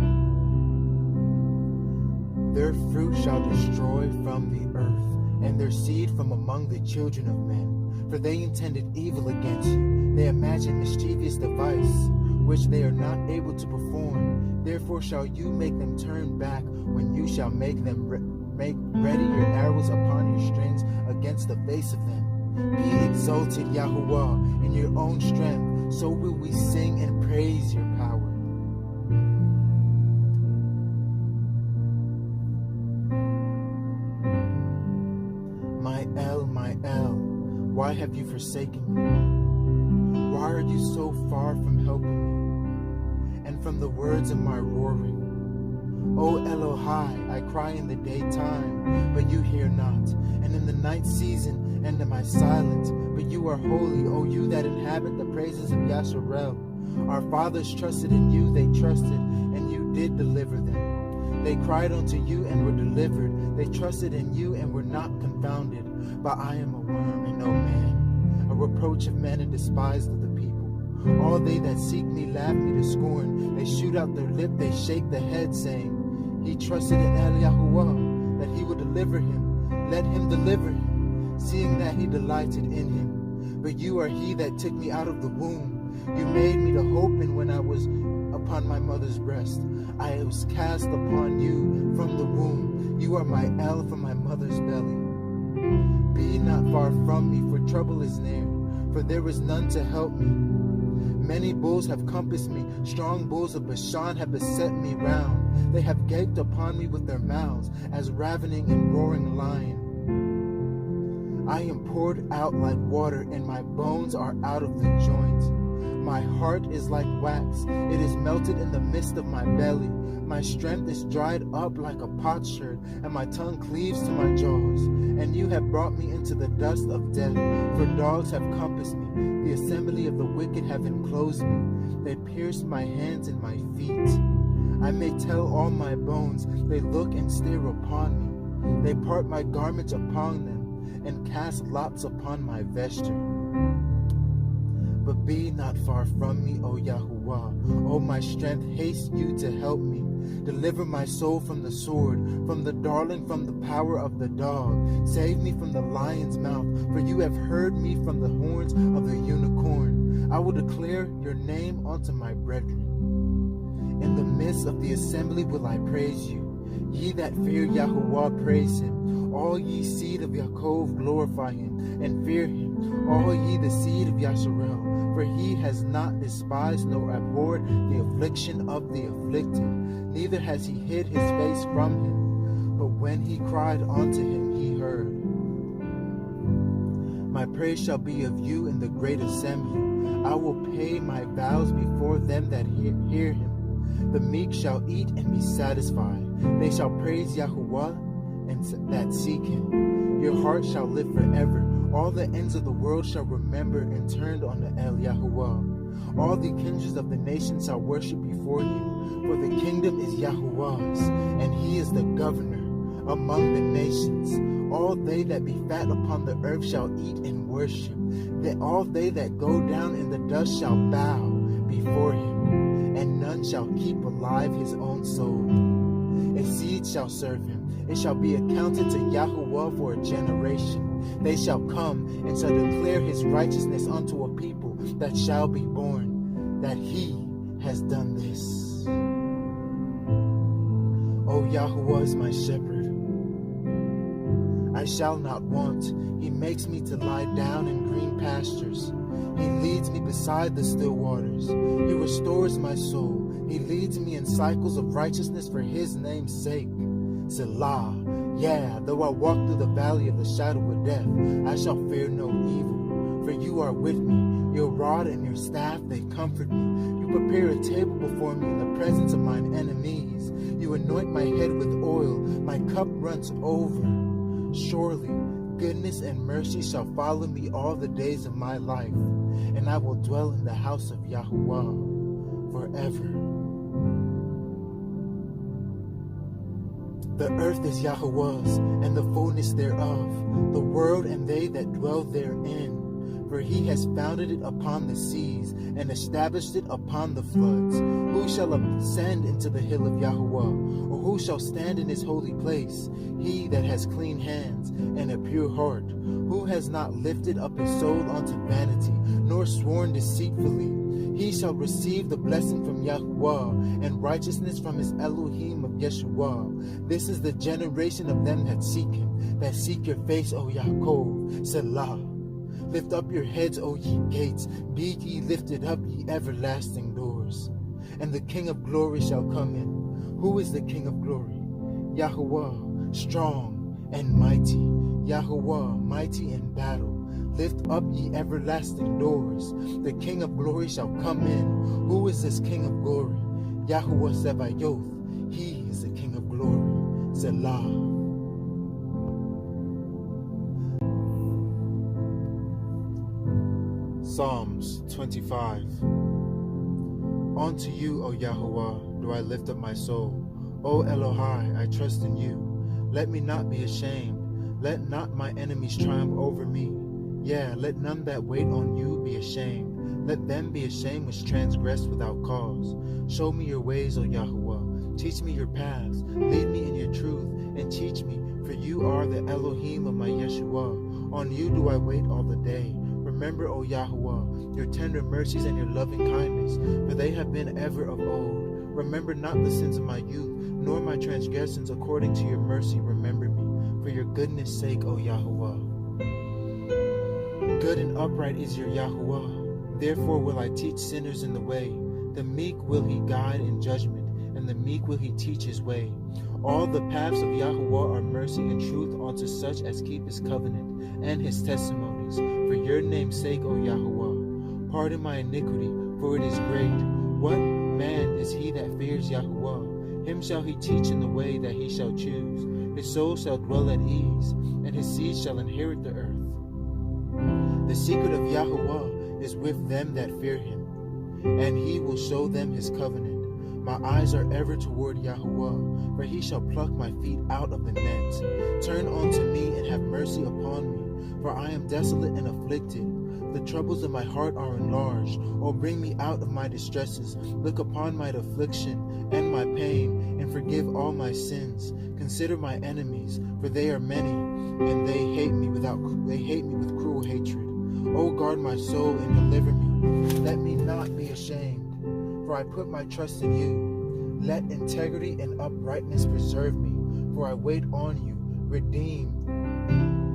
Their fruit shall destroy from the earth, and their seed from among the children of men. For they intended evil against you. They imagined mischievous device, which they are not able to perform. Therefore shall you make them turn back, when you shall make them make ready your arrows upon your strings against the face of them. Be exalted, Yahuwah, in your own strength, so will we sing and praise your power. My El, why have you forsaken me? Why are you so far from helping me, and from the words of my roaring? O Elohai, I cry in the daytime, but you hear not, and in the night season, and am I silent, but you are holy, O you that inhabit the praises of Yasharel. Our fathers trusted in you, they trusted, and you did deliver them. They cried unto you and were delivered. They trusted in you and were not confounded. But I am a worm and no man, a reproach of men and despised of the people. All they that seek me laugh me to scorn. They shoot out their lip, they shake the head, saying, He trusted in El Yahuwah, that he would deliver him. Let him deliver him, seeing that he delighted in him. But you are he that took me out of the womb. You made me to hope in when I was upon my mother's breast. I was cast upon you from the womb. You are my El from my mother's belly. Be not far from me, for trouble is near, for there is none to help me. Many bulls have compassed me, strong bulls of Bashan have beset me round. They have gaped upon me with their mouths, as ravening and roaring lion. I am poured out like water, and my bones are out of the joint. My heart is like wax, it is melted in the midst of my belly. My strength is dried up like a potsherd, and my tongue cleaves to my jaws. And you have brought me into the dust of death, for dogs have compassed me. The assembly of the wicked have enclosed me. They pierced my hands and my feet. I may tell all my bones, they look and stare upon me. They part my garments upon them, and cast lots upon my vesture. But be not far from me, O Yahuwah. O my strength, haste you to help me. Deliver my soul from the sword, from the darling, from the power of the dog. Save me from the lion's mouth, for you have heard me from the horns of the unicorn. I will declare your name unto my brethren. In the midst of the assembly will I praise you. Ye that fear Yahuwah, praise him. All ye seed of Yaakov, glorify him, and fear him. All ye the seed of Yasharel, for he has not despised nor abhorred the affliction of the afflicted, neither has he hid his face from him. But when he cried unto him, he heard. My praise shall be of you in the great assembly. I will pay my vows before them that hear him. The meek shall eat and be satisfied. They shall praise Yahuwah and that seek him. Your heart shall live forever. All the ends of the world shall remember and turn unto El Yahuwah. All the kindreds of the nations shall worship before you. For the kingdom is Yahuwah's, and he is the governor among the nations. All they that be fat upon the earth shall eat and worship. All they that go down in the dust shall bow before him, and none shall keep alive his own soul. A seed shall serve him. It shall be accounted to Yahuwah for a generation. They shall come and shall declare his righteousness unto a people that shall be born, that he has done this. O Yahuwah is my shepherd. I shall not want. He makes me to lie down in green pastures. He leads me beside the still waters. He restores my soul. He leads me in cycles of righteousness for his name's sake. Selah. Yeah, though I walk through the valley of the shadow of death, I shall fear no evil. For you are with me. Your rod and your staff, they comfort me. You prepare a table before me in the presence of mine enemies. You anoint my head with oil. My cup runs over. Surely goodness and mercy shall follow me all the days of my life, and I will dwell in the house of Yahuwah forever. The earth is Yahuwah's, and the fullness thereof, the world and they that dwell therein. For he has founded it upon the seas, and established it upon the floods. Who shall ascend into the hill of Yahuwah, or who shall stand in his holy place? He that has clean hands and a pure heart, who has not lifted up his soul unto vanity, nor sworn deceitfully. He shall receive the blessing from Yahuwah, and righteousness from his Elohim of Yeshua. This is the generation of them that seek him, that seek your face, O Yaakov. Selah. Lift up your heads, O ye gates. Be ye lifted up, ye everlasting doors. And the King of glory shall come in. Who is the King of glory? Yahuwah, strong and mighty. Yahuwah, mighty in battle. Lift up, ye everlasting doors. The King of glory shall come in. Who is this King of glory? Yahuwah Sebayoth. He is the King of glory. Selah. Psalms 25. Unto you, O Yahuwah, do I lift up my soul. O Elohai, I trust in you. Let me not be ashamed. Let not my enemies triumph over me. Yeah, let none that wait on you be ashamed. Let them be ashamed which transgress without cause. Show me your ways, O Yahuwah. Teach me your paths. Lead me in your truth, and teach me, for you are the Elohim of my Yeshua. On you do I wait all the day. Remember, O Yahuwah, your tender mercies and your loving kindness, for they have been ever of old. Remember not the sins of my youth, nor my transgressions. According to your mercy, remember me, for your goodness' sake, O Yahuwah. Good and upright is your Yahuwah. Therefore will I teach sinners in the way. The meek will he guide in judgment, and the meek will he teach his way. All the paths of Yahuwah are mercy and truth unto such as keep his covenant and his testimonies. For your name's sake, O Yahuwah, pardon my iniquity, for it is great. What man is he that fears Yahuwah? Him shall he teach in the way that he shall choose. His soul shall dwell at ease, and his seed shall inherit the earth. The secret of Yahuwah is with them that fear him, and he will show them his covenant. My eyes are ever toward Yahuwah, for he shall pluck my feet out of the net. Turn unto me and have mercy upon me, for I am desolate and afflicted. The troubles of my heart are enlarged. O bring me out of my distresses. Look upon my affliction and my pain, and forgive all my sins. Consider my enemies, for they are many, and they hate me with cruel hatred. O guard my soul and deliver me. Let me not be ashamed, for I put my trust in you. Let integrity and uprightness preserve me, for I wait on you. Redeem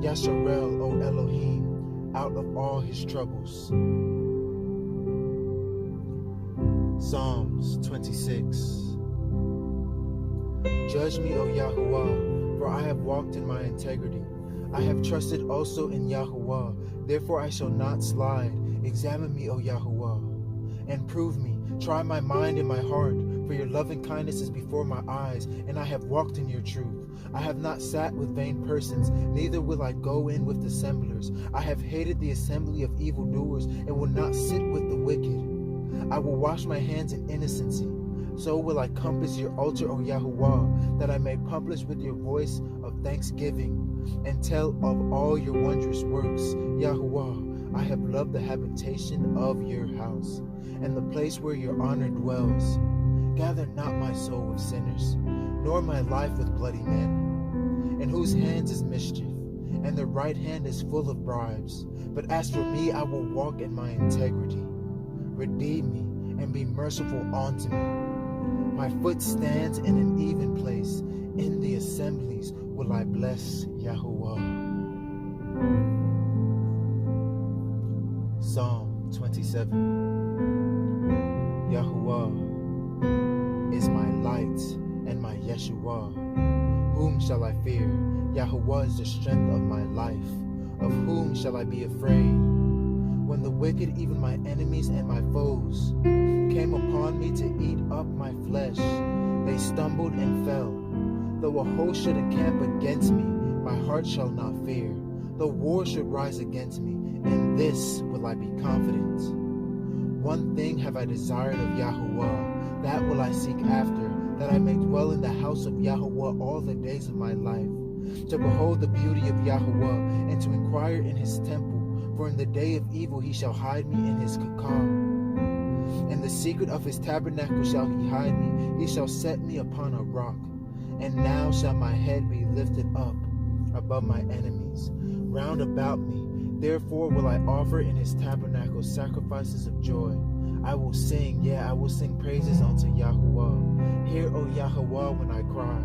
Yasharel, O Elohim, out of all his troubles. Psalms 26. Judge me, O Yahuwah, for I have walked in my integrity. I have trusted also in Yahuwah, therefore I shall not slide. Examine me, O Yahuwah, and prove me. Try my mind and my heart, for your loving kindness is before my eyes, and I have walked in your truth. I have not sat with vain persons, neither will I go in with dissemblers. I have hated the assembly of evildoers, and will not sit with the wicked. I will wash my hands in innocency. So will I compass your altar, O Yahuwah, that I may publish with your voice of thanksgiving, and tell of all your wondrous works. Yahuwah, I have loved the habitation of your house, and the place where your honor dwells. Gather not my soul with sinners, nor my life with bloody men, in whose hands is mischief, and their right hand is full of bribes. But as for me, I will walk in my integrity. Redeem me, and be merciful unto me. My foot stands in an even place. In the assemblies will I bless Yahuwah. Psalm 27. Yahuwah is my light and my Yeshua. Whom shall I fear? Yahuwah is the strength of my life. Of whom shall I be afraid? When the wicked, even my enemies and my foes, came upon me to eat up my flesh, they stumbled and fell. Though a host should encamp against me, my heart shall not fear. Though war should rise against me, in this will I be confident. One thing have I desired of Yahuwah, that will I seek after, that I may dwell in the house of Yahuwah all the days of my life, to behold the beauty of Yahuwah, and to inquire in his temple. For in the day of evil he shall hide me in his kikar. In the secret of his tabernacle shall he hide me. He shall set me upon a rock. And now shall my head be lifted up above my enemies round about me. Therefore will I offer in his tabernacle sacrifices of joy. I will sing, I will sing praises unto Yahuwah. Hear, O Yahuwah, when I cry.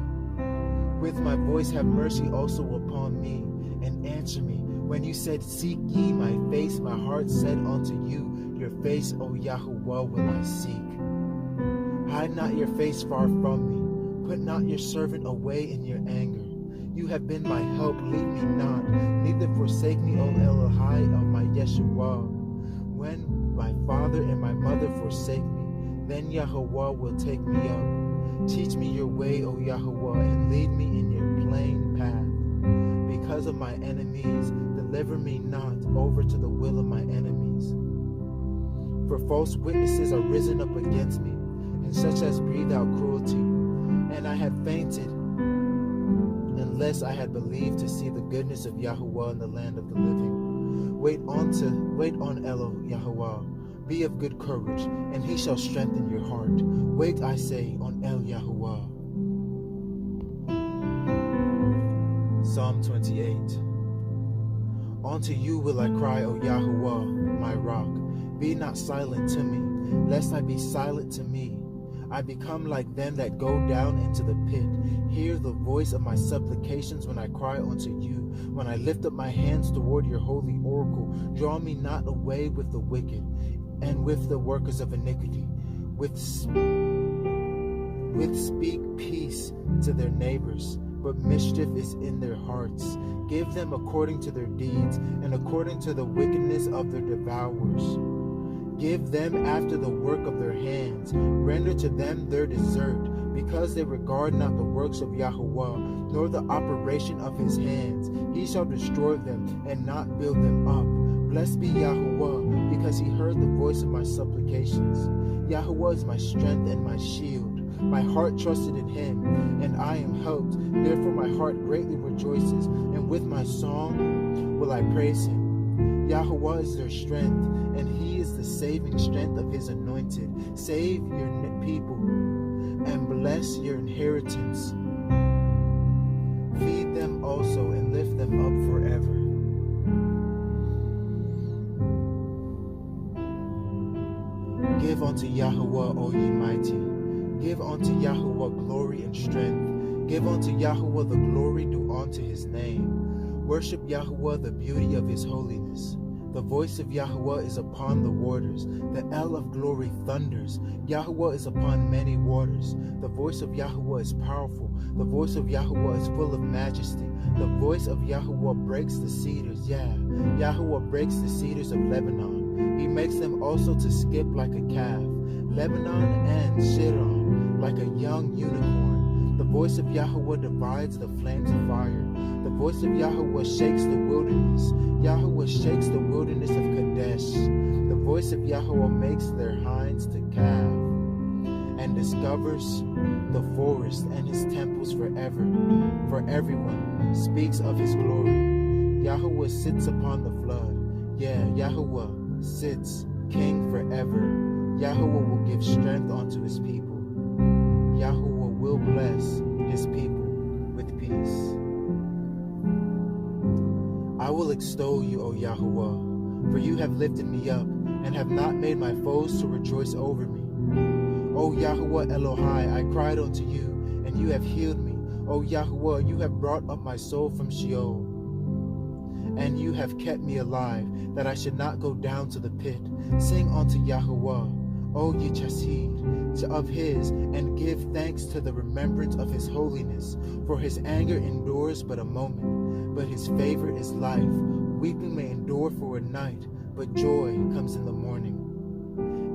With my voice have mercy also upon me, and answer me. When you said, seek ye my face, my heart said unto you, your face, O Yahuwah, will I seek. Hide not your face far from me. Put not your servant away in your anger. You have been my help, leave me not. Neither forsake me, O Elohai of my Yeshua. When my father and my mother forsake me, then Yahuwah will take me up. Teach me your way, O Yahuwah, and lead me in your plain path. Because of my enemies, deliver me not over to the will of my enemies. For false witnesses are risen up against me, and such as breathe out cruelty. And I had fainted, unless I had believed to see the goodness of Yahuwah in the land of the living. Wait on Elo Yahuwah. Be of good courage, and he shall strengthen your heart. Wait, I say, on El Yahuwah. Psalm 28. Unto you will I cry, O Yahuwah, my rock. Be not silent to me, lest I be silent to me. I become like them that go down into the pit. Hear the voice of my supplications when I cry unto you, when I lift up my hands toward your holy oracle. Draw me not away with the wicked, and with the workers of iniquity, with speak peace to their neighbors, but mischief is in their hearts. Give them according to their deeds, and according to the wickedness of their devourers. Give them after the work of their hands. Render to them their desert, because they regard not the works of Yahuwah, nor the operation of his hands. He shall destroy them, and not build them up. Blessed be Yahuwah, because he heard the voice of my supplications. Yahuwah is my strength and my shield. My heart trusted in him, and I am helped. Therefore my heart greatly rejoices, and with my song will I praise him. Yahuwah is their strength, and he is the saving strength of his anointed. Save your people, and bless your inheritance. Feed them also, and lift them up forever. Give unto Yahuwah, O ye mighty. Give unto Yahuwah glory and strength. Give unto Yahuwah the glory due unto his name. Worship Yahuwah the beauty of his holiness. The voice of Yahuwah is upon the waters. The El of glory thunders. Yahuwah is upon many waters. The voice of Yahuwah is powerful. The voice of Yahuwah is full of majesty. The voice of Yahuwah breaks the cedars. Yahuwah breaks the cedars of Lebanon. He makes them also to skip like a calf. Lebanon and Shiron like a young unicorn. The voice of Yahuwah divides the flames of fire. The voice of Yahuwah shakes the wilderness. Yahuwah shakes the wilderness of Kadesh. The voice of Yahuwah makes their hinds to calve, and discovers the forest and his temples forever. For everyone speaks of his glory. Yahuwah sits upon the flood. Yahuwah sits king forever. Yahuwah will give strength unto his people. Yahuwah will bless his people with peace. I will extol you, O Yahuwah, for you have lifted me up, and have not made my foes to rejoice over me. O Yahuwah Elohai, I cried unto you, and you have healed me. O Yahuwah, you have brought up my soul from Sheol, and you have kept me alive, that I should not go down to the pit. Sing unto Yahuwah, O ye chassid, of his, and give thanks to the remembrance of his holiness. For his anger endures but a moment, but his favor is life. Weeping may endure for a night, but joy comes in the morning.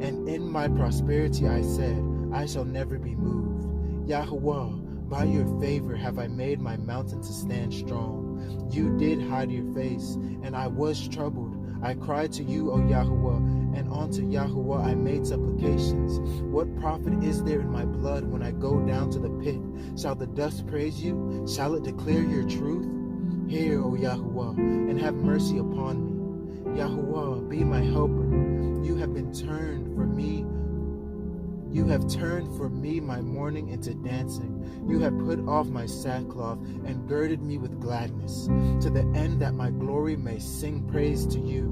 And in my prosperity I said, I shall never be moved. Yahuwah, by your favor have I made my mountain to stand strong. You did hide your face, and I was troubled. I cried to you, O Yahuwah, and unto Yahuwah I made supplications. What profit is there in my blood when I go down to the pit? Shall the dust praise you? Shall it declare your truth? Hear, O Yahuwah, and have mercy upon me. Yahuwah, be my helper. You have turned for me my mourning into dancing. You have put off my sackcloth and girded me with gladness, to the end that my glory may sing praise to you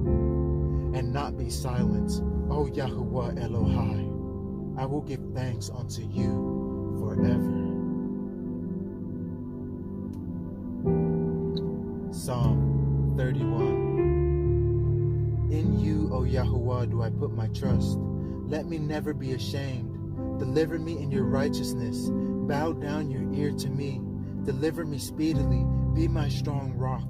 and not be silent. O Yahuwah Elohai, I will give thanks unto you forever. Psalm 31. In you, O Yahuwah, do I put my trust. Let me never be ashamed. Deliver me in your righteousness. Bow down your ear to me. Deliver me speedily. Be my strong rock,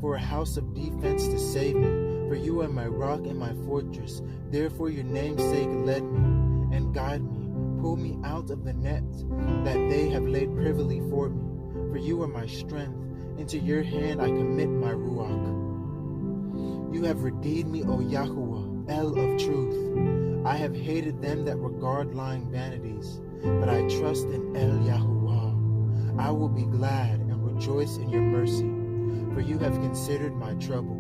for a house of defense to save me. For you are my rock and my fortress. Therefore your name's sake lead me and guide me. Pull me out of the net that they have laid privily for me. For you are my strength. Into your hand I commit my ruach. You have redeemed me, O Yahuwah, El of truth. I have hated them that regard lying vanities, but I trust in El Yahuwah. I will be glad and rejoice in your mercy, for you have considered my trouble.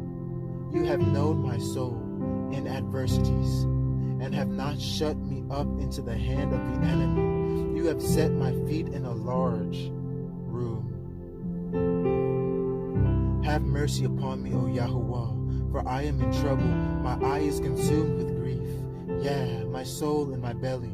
You have known my soul in adversities, and have not shut me up into the hand of the enemy. You have set my feet in a large room. Have mercy upon me, O Yahuwah, for I am in trouble. My eye is consumed with grief. My soul in my belly.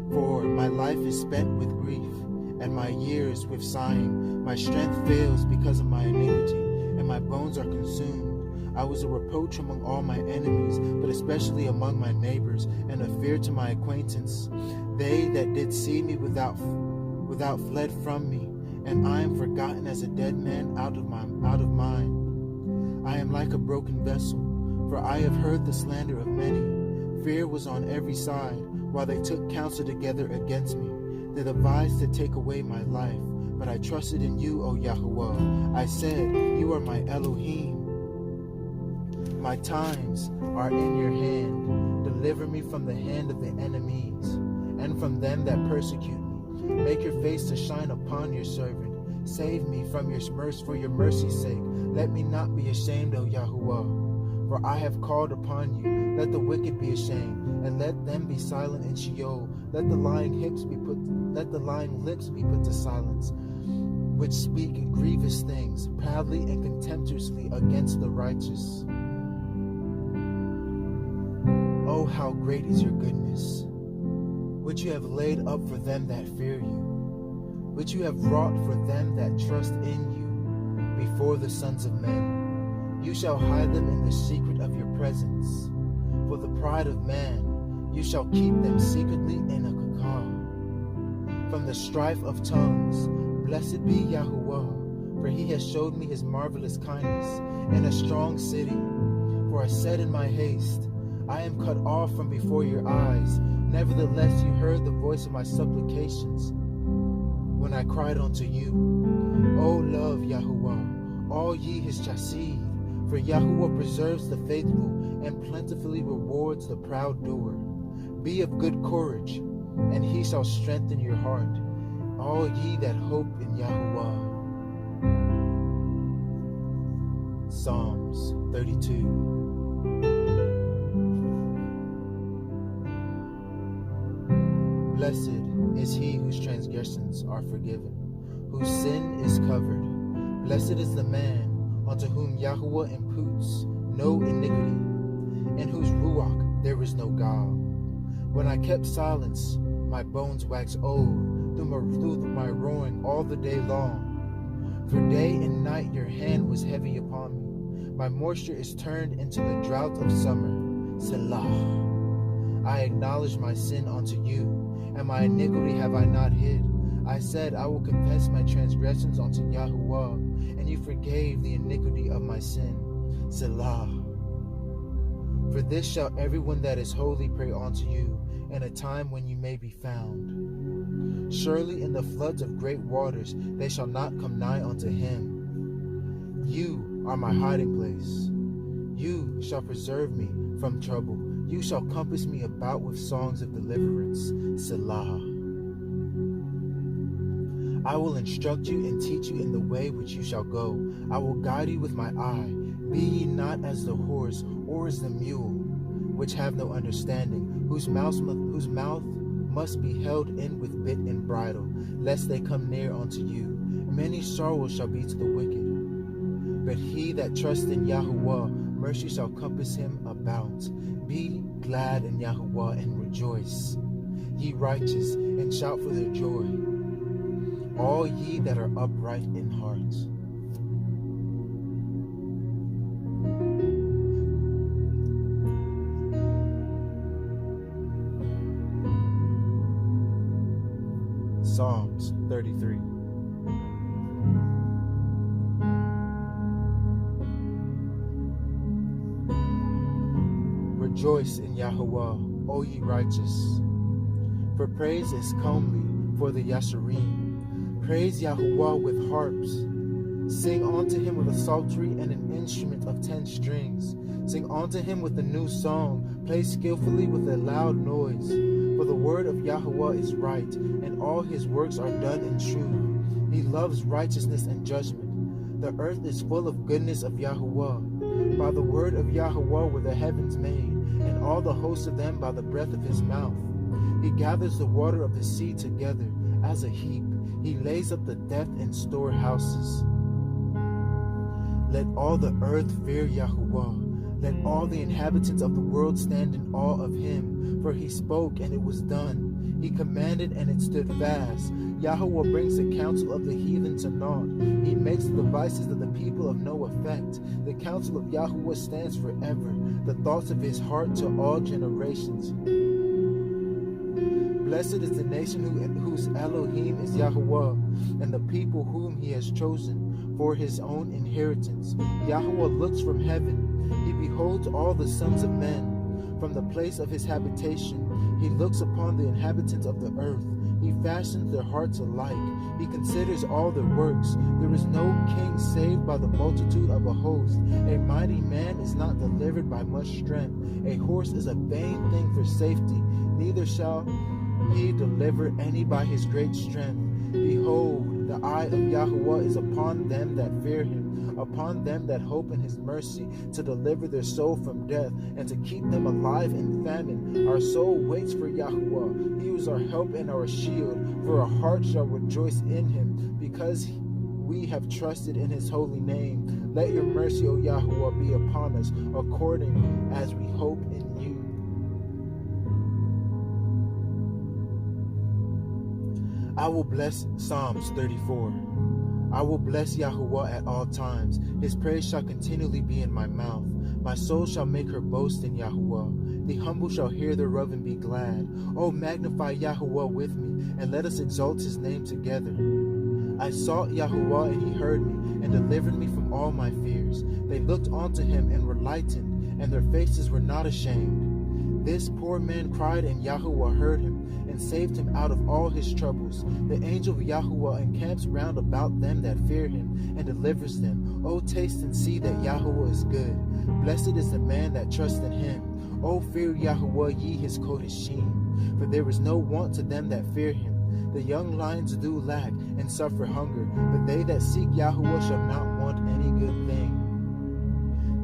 For my life is spent with grief, and my years with sighing. My strength fails because of my iniquity, and my bones are consumed. I was a reproach among all my enemies, but especially among my neighbors, and a fear to my acquaintance. They that did see me without fled from me, and I am forgotten as a dead man out of mind. I am like a broken vessel, for I have heard the slander of many. Fear was on every side, while they took counsel together against me. They devised to take away my life, but I trusted in you, O Yahuwah. I said, you are my Elohim. My times are in your hand. Deliver me from the hand of the enemies, and from them that persecute me. Make your face to shine upon your servant. Save me from your mercy, for your mercy's sake. Let me not be ashamed, O Yahuwah. For I have called upon you. Let the wicked be ashamed, and let them be silent in Sheol. Let the lying lips be put to silence, which speak grievous things, proudly and contemptuously against the righteous. Oh, how great is your goodness, which you have laid up for them that fear you, which you have wrought for them that trust in you before the sons of men. You shall hide them in the secret of your presence. For the pride of man, you shall keep them secretly in a caca. From the strife of tongues, blessed be Yahuwah, for he has showed me his marvelous kindness in a strong city. For I said in my haste, I am cut off from before your eyes. Nevertheless, you heard the voice of my supplications when I cried unto you. O love Yahuwah, all ye his chassid, for Yahuwah preserves the faithful and plentifully rewards the proud doer. Be of good courage, and he shall strengthen your heart, all ye that hope in Yahuwah. Psalms 32. Blessed is he whose transgressions are forgiven, whose sin is covered. Blessed is the man unto whom Yahuwah imputes no iniquity, in whose ruach there is no gall. When I kept silence, my bones waxed old through my roaring all the day long. For day and night your hand was heavy upon me. My moisture is turned into the drought of summer. Selah. I acknowledge my sin unto you, and my iniquity have I not hid. I said, I will confess my transgressions unto Yahuwah, and you forgave the iniquity of my sin. Selah. For this shall everyone that is holy pray unto you, in a time when you may be found. Surely in the floods of great waters they shall not come nigh unto him. You are my hiding place. You shall preserve me from trouble. You shall compass me about with songs of deliverance. Selah. I will instruct you and teach you in the way which you shall go. I will guide you with my eye. Be ye not as the horse or as the mule, which have no understanding, whose mouth must be held in with bit and bridle, lest they come near unto you. Many sorrows shall be to the wicked. But he that trusts in Yahuwah, mercy shall compass him about. Be glad in Yahuwah and rejoice, ye righteous, and shout for their joy, all ye that are upright in heart. Psalms 33. Rejoice in Yahuwah, O ye righteous, for praise is comely for the Yasharim. Praise Yahuwah with harps. Sing unto him with a psaltery and an instrument of 10 strings. Sing unto him with a new song. Play skillfully with a loud noise. For the word of Yahuwah is right, and all his works are done in truth. He loves righteousness and judgment. The earth is full of goodness of Yahuwah. By the word of Yahuwah were the heavens made, and all the hosts of them by the breath of his mouth. He gathers the water of the sea together as a heap. He lays up the depth in storehouses. Let all the earth fear Yahuwah. Let all the inhabitants of the world stand in awe of him. For he spoke, and it was done. He commanded and it stood fast. Yahuwah brings the counsel of the heathen to naught. He makes the devices of the people of no effect. The counsel of Yahuwah stands forever, the thoughts of his heart to all generations. Blessed is the nation whose Elohim is Yahuwah, and the people whom he has chosen for his own inheritance. Yahuwah looks from heaven. He beholds all the sons of men. From the place of his habitation, he looks upon the inhabitants of the earth. He fashions their hearts alike. He considers all their works. There is no king saved by the multitude of a host. A mighty man is not delivered by much strength. A horse is a vain thing for safety. Neither shall he deliver any by his great strength. Behold, the eye of Yahuwah is upon them that fear him, upon them that hope in his mercy, to deliver their soul from death, and to keep them alive in famine. Our soul waits for Yahuwah. He is our help and our shield, for our heart shall rejoice in him, because we have trusted in his holy name. Let your mercy, O Yahuwah, be upon us, according as we hope in you. I will bless Psalms 34. I will bless Yahuwah at all times. His praise shall continually be in my mouth. My soul shall make her boast in Yahuwah. The humble shall hear thereof and be glad. Oh, magnify Yahuwah with me, and let us exalt his name together. I sought Yahuwah, and he heard me, and delivered me from all my fears. They looked unto him and were lightened, and their faces were not ashamed. This poor man cried, and Yahuwah heard him, and saved him out of all his troubles. The angel of Yahuwah encamps round about them that fear him, and delivers them. O taste and see that Yahuwah is good. Blessed is the man that trusts in him. O fear Yahuwah, ye his Kodeshim. For there is no want to them that fear him. The young lions do lack, and suffer hunger, but they that seek Yahuwah shall not want any good thing.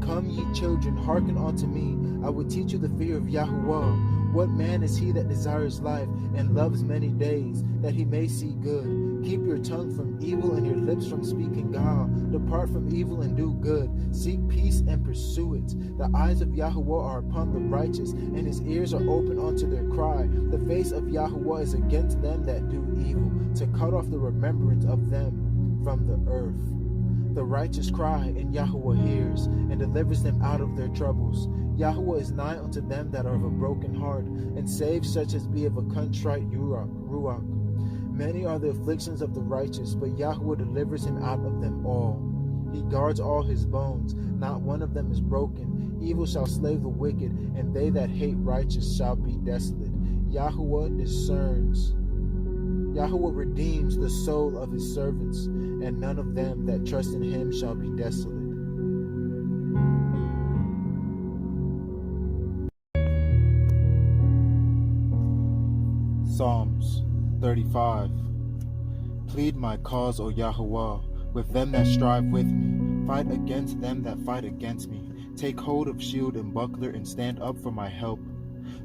Come, ye children, hearken unto me. I will teach you the fear of Yahuwah. What man is he that desires life, and loves many days, that he may see good? Keep your tongue from evil, and your lips from speaking guile. Depart from evil and do good. Seek peace and pursue it. The eyes of Yahuwah are upon the righteous, and his ears are open unto their cry. The face of Yahuwah is against them that do evil, to cut off the remembrance of them from the earth. The righteous cry, and Yahuwah hears, and delivers them out of their troubles. Yahuwah is nigh unto them that are of a broken heart, and saves such as be of a contrite ruach. Many are the afflictions of the righteous, but Yahuwah delivers him out of them all. He guards all his bones, not one of them is broken. Evil shall slay the wicked, and they that hate righteous shall be desolate. Yahuwah discerns. Yahuwah redeems the soul of his servants, and none of them that trust in him shall be desolate. Psalms 35. Plead my cause, O Yahuwah, with them that strive with me. Fight against them that fight against me. Take hold of shield and buckler, and stand up for my help.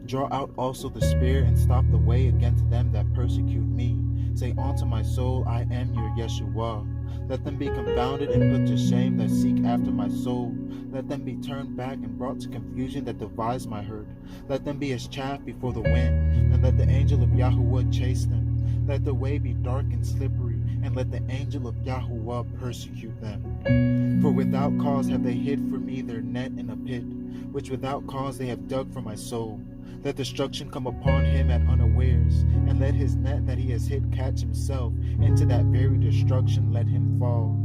Draw out also the spear, and stop the way against them that persecute me. Say unto my soul, I am your Yeshua. Let them be confounded and put to shame that seek after my soul. Let them be turned back and brought to confusion that devise my hurt. Let them be as chaff before the wind, and let the angel of Yahuwah chase them. Let the way be dark and slippery, and let the angel of Yahuwah persecute them. For without cause have they hid for me their net in a pit, which without cause they have dug for my soul. Let destruction come upon him at unawares, and let his net that he has hid catch himself. Into that very destruction let him fall.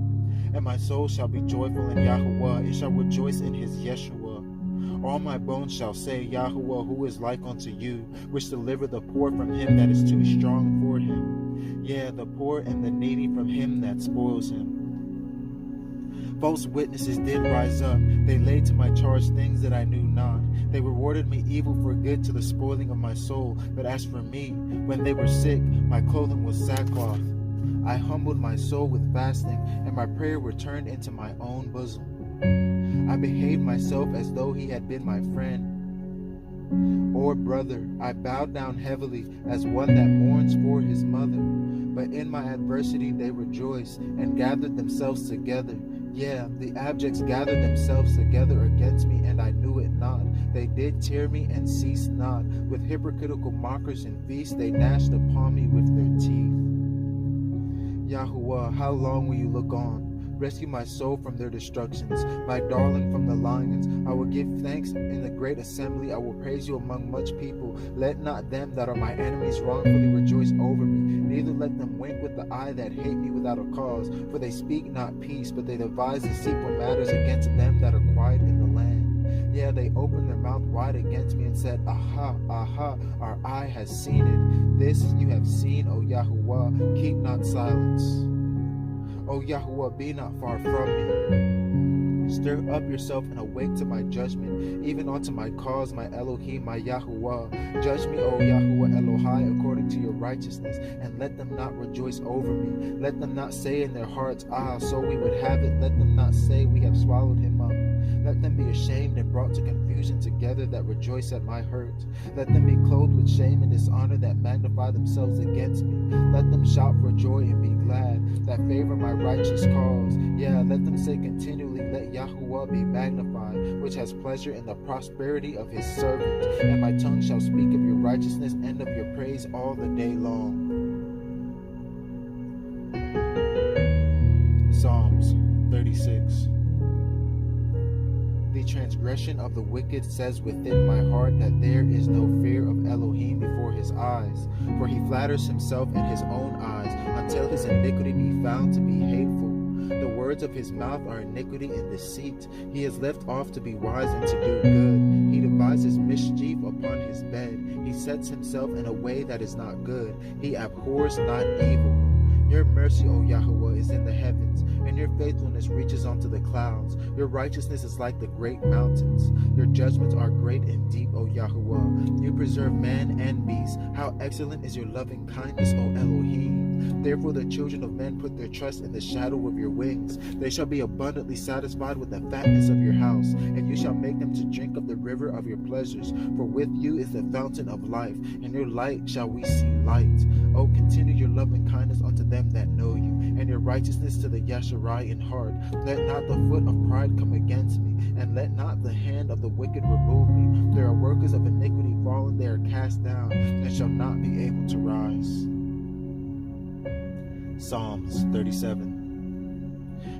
And my soul shall be joyful in Yahuwah, it shall rejoice in his Yeshua. All my bones shall say, Yahuwah, who is like unto you, which deliver the poor from him that is too strong for him, yea, the poor and the needy from him that spoils him. False witnesses did rise up. They laid to my charge things that I knew not. They rewarded me evil for good to the spoiling of my soul. But as for me, when they were sick, my clothing was sackcloth. I humbled my soul with fasting, and my prayer returned into my own bosom. I behaved myself as though he had been my friend or brother. I bowed down heavily as one that mourns for his mother. But in my adversity they rejoiced and gathered themselves together. Yeah, the abjects gathered themselves together against me, and I knew it not. They did tear me and ceased not. With hypocritical mockers and feasts, they gnashed upon me with their teeth. Yahuwah, how long will you look on? Rescue my soul from their destructions, my darling from the lions. I will give thanks in the great assembly. I will praise you among much people. Let not them that are my enemies wrongfully rejoice over me. Neither let them wink with the eye that hate me without a cause. For they speak not peace, but they devise deceitful matters against them that are quiet in the land. Yeah, they opened their mouth wide against me and said, Aha, aha, our eye has seen it. This you have seen, O Yahuwah, keep not silence. O Yahuwah, be not far from me. Stir up yourself and awake to my judgment, even unto my cause, my Elohim, my Yahuwah. Judge me, O Yahuwah Elohai, according to your righteousness, and let them not rejoice over me. Let them not say in their hearts, Ah, so we would have it. Let them not say, We have swallowed him up. Let them be ashamed and brought to confusion together that rejoice at my hurt. Let them be clothed with shame and dishonor that magnify themselves against me. Let them shout for joy and be glad that favor my righteous cause. Yeah, let them say continually, Let Yahuwah be magnified, which has pleasure in the prosperity of his servant. And my tongue shall speak of your righteousness and of your praise all the day long. Psalms 36. The transgression of the wicked says within my heart that there is no fear of Elohim before his eyes. For he flatters himself in his own eyes, until his iniquity be found to be hateful. The words of his mouth are iniquity and deceit. He is left off to be wise and to do good. He devises mischief upon his bed. He sets himself in a way that is not good. He abhors not evil. Your mercy, O Yahuwah, is in the heavens, and your faithfulness reaches unto the clouds. Your righteousness is like the great mountains. Your judgments are great and deep, O Yahuwah. You preserve man and beast. How excellent is your loving kindness, O Elohim. Therefore the children of men put their trust in the shadow of your wings. They shall be abundantly satisfied with the fatness of your house, and you shall make them to drink of the river of your pleasures. For with you is the fountain of life, and your light shall we see light. O continue your loving kindness unto them that know you, and your righteousness to the Yasharai in heart. Let not the foot of pride come against me, and let not the hand of the wicked remove me. There are workers of iniquity fallen, they are cast down, and shall not be able to rise. Psalms 37.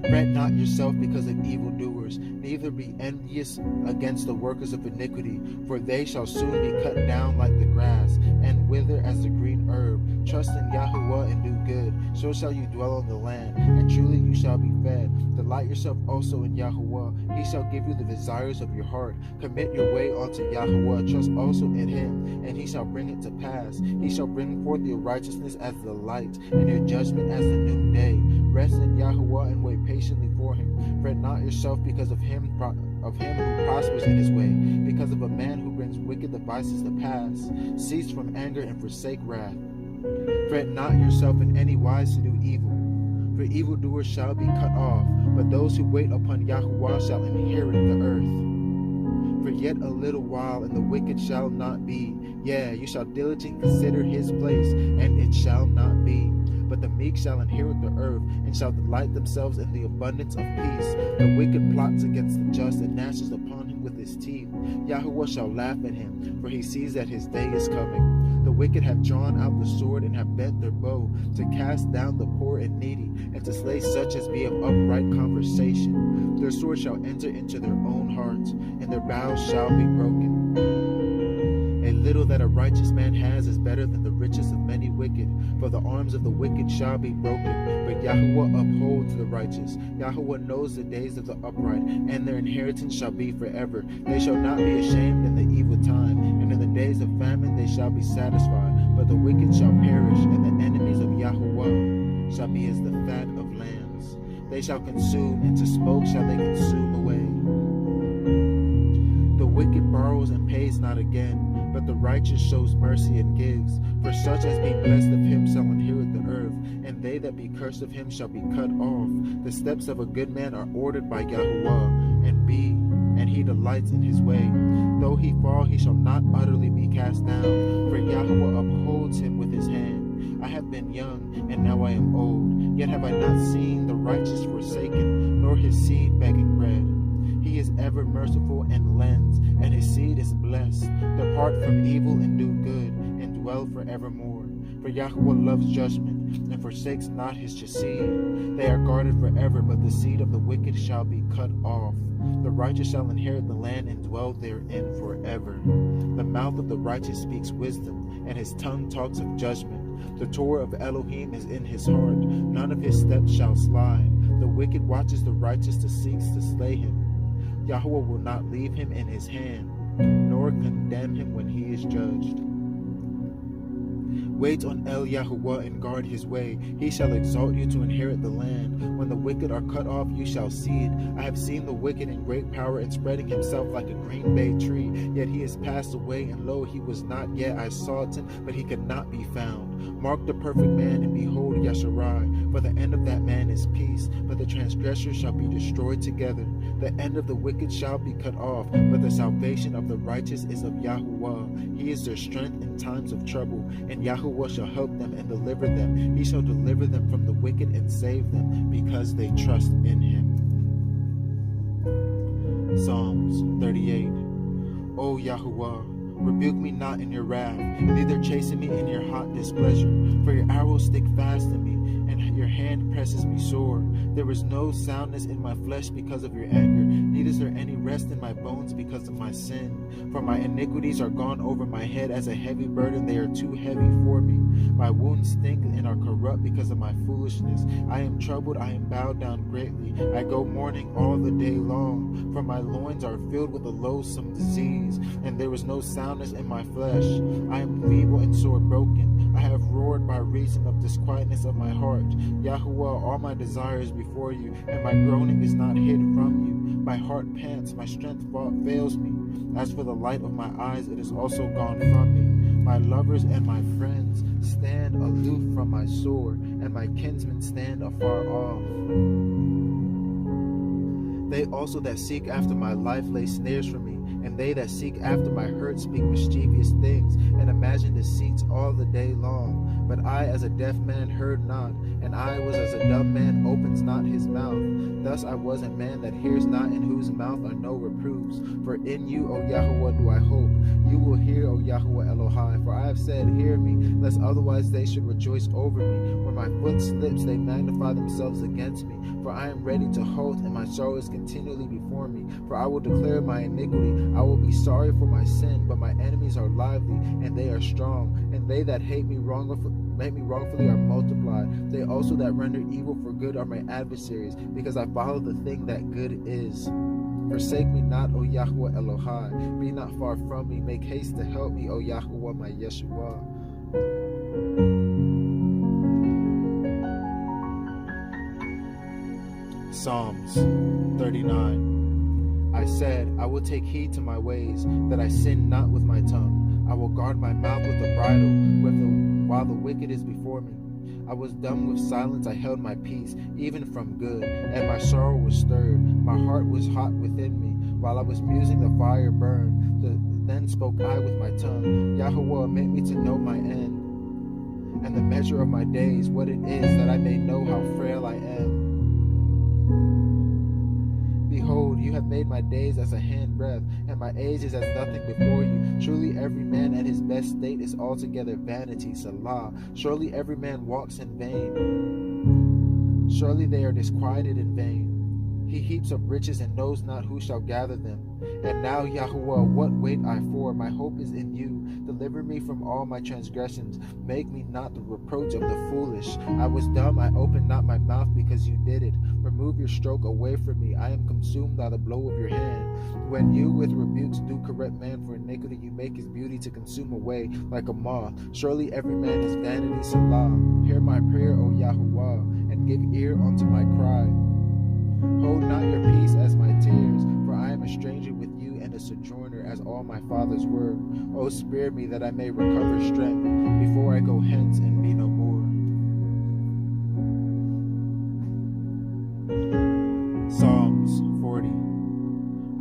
Fret not yourself because of evildoers, neither be envious against the workers of iniquity, for they shall soon be cut down like the grass, and wither as the green herb. Trust in Yahuwah and do good, so shall you dwell on the land, and truly you shall be fed. Delight yourself also in Yahuwah, he shall give you the desires of your heart. Commit your way unto Yahuwah, trust also in him, and he shall bring it to pass. He shall bring forth your righteousness as the light, and your judgment as the noonday. Rest in Yahuwah and wait patiently for him. Fret not yourself because of him who prospers in his way, because of a man who brings wicked devices to pass. Cease from anger and forsake wrath. Fret not yourself in any wise to do evil, for evildoers shall be cut off, but those who wait upon Yahuwah shall inherit the earth. For yet a little while, and the wicked shall not be. Yea, you shall diligently consider his place, and it shall not be. But the meek shall inherit the earth, and shall delight themselves in the abundance of peace. The wicked plots against the just, and gnashes upon him with his teeth. Yahuwah shall laugh at him, for he sees that his day is coming. The wicked have drawn out the sword, and have bent their bow, to cast down the poor and needy, and to slay such as be of upright conversation. Their sword shall enter into their own hearts, and their bows shall be broken. A little that a righteous man has is better than the riches of many wicked, for the arms of the wicked shall be broken, but Yahuwah upholds the righteous. Yahuwah knows the days of the upright, and their inheritance shall be forever. They shall not be ashamed in the evil time, and in the days of famine they shall be satisfied. But the wicked shall perish, and the enemies of Yahuwah shall be as the fat of lambs. They shall consume, and to smoke shall they consume away. The wicked borrows and pays not again, but the righteous shows mercy and gives. For such as be blessed of him shall inherit the earth, and they that be cursed of him shall be cut off. The steps of a good man are ordered by Yahuwah, and he delights in his way. Though he fall, he shall not utterly be cast down, for Yahuwah upholds him with his hand. I have been young, and now I am old. Yet have I not seen the righteous forsaken, nor his seed begging bread. He is ever merciful and lends, and his seed is blessed. Depart from evil and do good, and dwell forevermore. For Yahuwah loves judgment, and forsakes not his seed. They are guarded forever, but the seed of the wicked shall be cut off. The righteous shall inherit the land and dwell therein forever. The mouth of the righteous speaks wisdom, and his tongue talks of judgment. The Torah of Elohim is in his heart, none of his steps shall slide. The wicked watches the righteous to seek to slay him. Yahuwah will not leave him in his hand, nor condemn him when he is judged. Wait on El Yahuwah and guard his way. He shall exalt you to inherit the land. When the wicked are cut off, you shall see it. I have seen the wicked in great power and spreading himself like a green bay tree. Yet he is passed away, and lo, he was not yet. I sought him, but he could not be found. Mark the perfect man, and behold Yesharai. For the end of that man is peace, but the transgressors shall be destroyed together. The end of the wicked shall be cut off, but the salvation of the righteous is of Yahuwah. He is their strength in times of trouble, and Yahuwah shall help them and deliver them. He shall deliver them from the wicked and save them, because they trust in him. Psalms 38. O Yahuwah, rebuke me not in your wrath, neither chasten me in your hot displeasure. For your arrows stick fast in me, and your hand presses me sore. There is no soundness in my flesh because of your anger, neither is there any rest in my bones because of my sin. For my iniquities are gone over my head as a heavy burden, they are too heavy for me. My wounds stink and are corrupt because of my foolishness. I am troubled, I am bowed down greatly. I go mourning all the day long, for my loins are filled with a loathsome disease, and there is no soundness in my flesh. I am feeble and sore broken. I have roared by reason of disquietness of my heart. Yahuwah, all my desires before you, and my groaning is not hid from you. My heart pants, my strength fails me. As for the light of my eyes, it is also gone from me. My lovers and my friends stand aloof from my sword, and my kinsmen stand afar off. They also that seek after my life lay snares for me, and they that seek after my hurt speak mischievous things, and imagine deceits all the day long. But I as a deaf man heard not, and I was as a dumb man opens not his mouth. Thus I was a man that hears not, in whose mouth are no reproofs. For in you, O Yahuwah, do I hope. You will hear, O Yahuwah Elohai. For I have said, hear me, lest otherwise they should rejoice over me. When my foot slips, they magnify themselves against me. For I am ready to halt, and my sorrow is continually before me. For I will declare my iniquity. I will be sorry for my sin, but my enemies are lively, and they are strong. And they that hate me wrongfully are multiplied. They also that render evil for good are my adversaries, because I follow the thing that good is. Forsake me not, O Yahuwah Elohai. Be not far from me. Make haste to help me, O Yahuwah, my Yeshua. Psalms 39. I said, I will take heed to my ways, that I sin not with my tongue. I will guard my mouth with the bridle, while the wicked is before me. I was dumb with silence, I held my peace, even from good, and my sorrow was stirred. My heart was hot within me. While I was musing, the fire burned. Then spoke I with my tongue. Yahuwah, make me to know my end, and the measure of my days, what it is, that I may know how frail I am. Behold, you have made my days as a handbreadth, and my age is as nothing before you. Truly every man at his best state is altogether vanity, Salah. Surely every man walks in vain. Surely they are disquieted in vain. He heaps up riches and knows not who shall gather them. And now, Yahuwah, what wait I for? My hope is in you. Deliver me from all my transgressions. Make me not the reproach of the foolish. I was dumb, I opened not my mouth because you did it. Remove your stroke away from me. I am consumed by the blow of your hand. When you with rebukes do correct man for iniquity, you make his beauty to consume away like a moth. Surely every man is vanity, Salah. Hear my prayer, O Yahuwah, and give ear unto my cry. Hold not your peace as my tears, for I am a stranger with you and a sojourner as all my fathers were. O spare me that I may recover strength before I go hence and be no more. Psalms 40.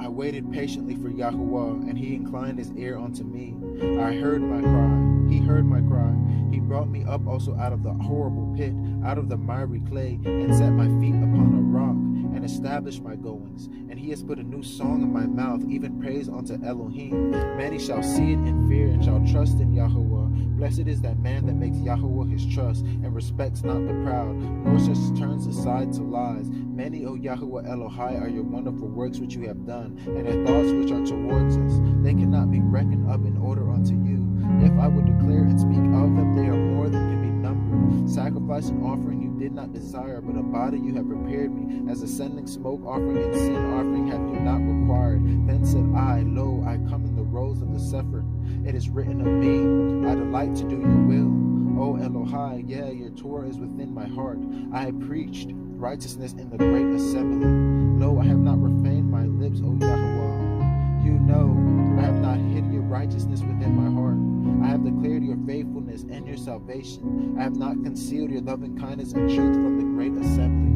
I waited patiently for Yahuwah, and he inclined his ear unto me. I heard my cry. He heard my cry. He brought me up also out of the horrible pit, out of the miry clay, and set my feet upon a rock, and established my goings. And he has put a new song in my mouth, even praise unto Elohim. Many shall see it in fear, and shall trust in Yahuwah. Blessed is that man that makes Yahuwah his trust, and respects not the proud, nor just turns aside to lies. Many, O Yahuwah Elohai, are your wonderful works which you have done, and your thoughts which are towards us. They cannot be reckoned up in order unto you. If I would declare and speak of them, they are more than can be numbered. Sacrifice and offering you did not desire, but a body you have prepared me. As ascending smoke offering and sin offering have you not required. Then said I, Lo, I come in the rows of the Cepher. It is written of me, I delight to do your will. O Elohai, yeah, your Torah is within my heart. I have preached righteousness in the great assembly. Lo, I have not refrained my lips, O Yahuwah. You know, I have not hid your righteousness within my heart. I have declared your faithfulness and your salvation. I have not concealed your loving kindness and truth from the great assembly.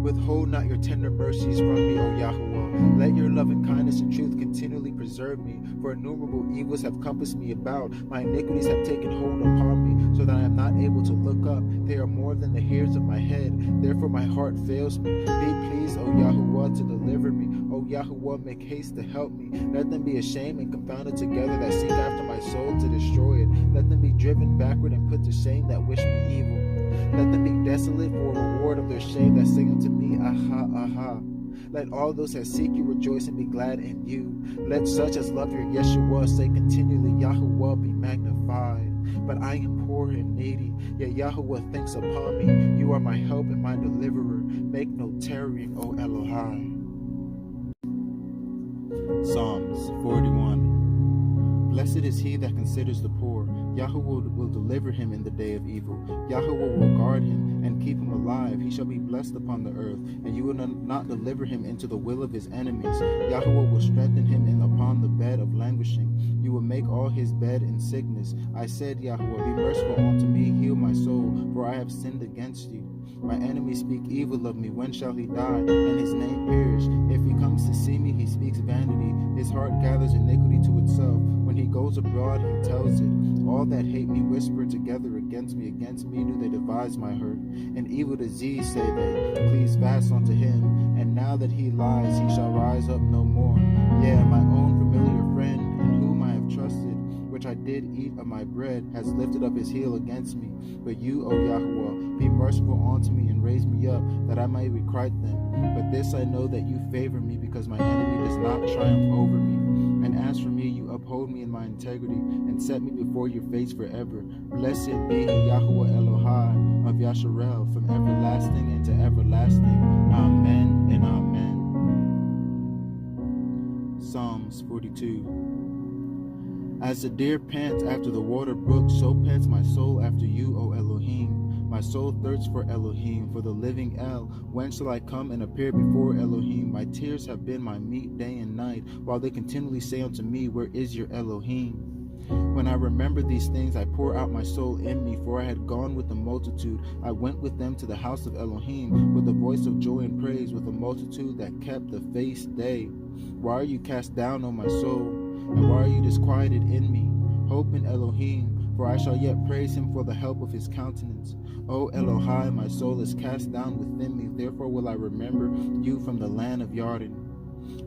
Withhold not your tender mercies from me, O Yahuwah. Let your loving kindness and truth continually preserve me, for innumerable evils have compassed me about. My iniquities have taken hold upon me, so that I am not able to look up. They are more than the hairs of my head. Therefore my heart fails me. Be pleased, O Yahuwah, to deliver me. O Yahuwah, make haste to help me. Let them be ashamed and confounded together that seek after my soul to destroy it. Let them be driven backward and put to shame that wish me evil. Let them be desolate for a reward of their shame that say unto me, Aha, aha. Let all those that seek you rejoice and be glad in you. Let such as love your Yeshua say continually, Yahuwah be magnified. But I am poor and needy, yet Yahuwah thinks upon me. You are my help and my deliverer. Make no tarrying, O Elohai. Psalms 41. Blessed is he that considers the poor. Yahuwah will deliver him in the day of evil. Yahuwah will guard him and keep him alive. He shall be blessed upon the earth, and you will not deliver him into the will of his enemies. Yahuwah will strengthen him upon the bed of languishing. You will make all his bed in sickness. I said, Yahuwah, be merciful unto me, heal my soul, for I have sinned against you. My enemies speak evil of me. When shall he die, and his name perish? If he comes to see me, he speaks vanity. His heart gathers iniquity to itself. When he goes abroad, he tells it. All that hate me whisper together against me. Against me do they devise my hurt. And evil disease, say they, cleaves fast unto him. And now that he lies, he shall rise up no more. Yeah, my own familiar friend, in whom I have trusted, which I did eat of my bread, has lifted up his heel against me. But you, O Yahuwah, be merciful unto me and raise me up, that I may requite them. But this I know, that you favor me, because my enemy does not triumph over me. And as for me, you uphold me in my integrity, and set me before your face forever. Blessed be Yahuwah Elohai of Yasharel, from everlasting and to everlasting. Amen and amen. Psalms 42. As the deer pants after the water brook, so pants my soul after you, O Elohim. My soul thirsts for Elohim, for the living El. When shall I come and appear before Elohim? My tears have been my meat day and night, while they continually say unto me, where is your Elohim? When I remember these things, I pour out my soul in me, for I had gone with the multitude. I went with them to the house of Elohim, with a voice of joy and praise, with a multitude that kept the feast day. Why are you cast down, O my soul? And why are you disquieted in me? Hope in Elohim, for I shall yet praise him for the help of his countenance. O Elohai, my soul is cast down within me, therefore will I remember you from the land of Yarden,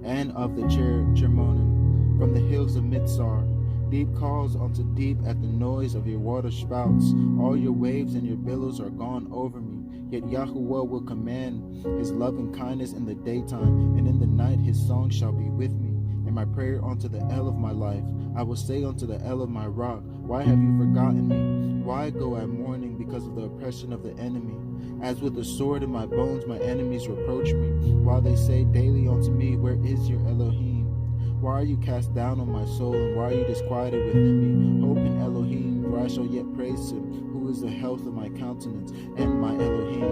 and of the Chermonim, from the hills of Mitzar. Deep calls unto deep at the noise of your water spouts. All your waves and your billows are gone over me. Yet Yahuwah will command his loving kindness in the daytime, and in the night his song shall be with me. And my prayer unto the El of my life, I will say unto the El of my rock, why have you forgotten me? Why go I mourning because of the oppression of the enemy? As with a sword in my bones my enemies reproach me, while they say daily unto me, where is your Elohim? Why are you cast down on my soul, and why are you disquieted within me? Hope in Elohim, for I shall yet praise him, who is the health of my countenance and my Elohim.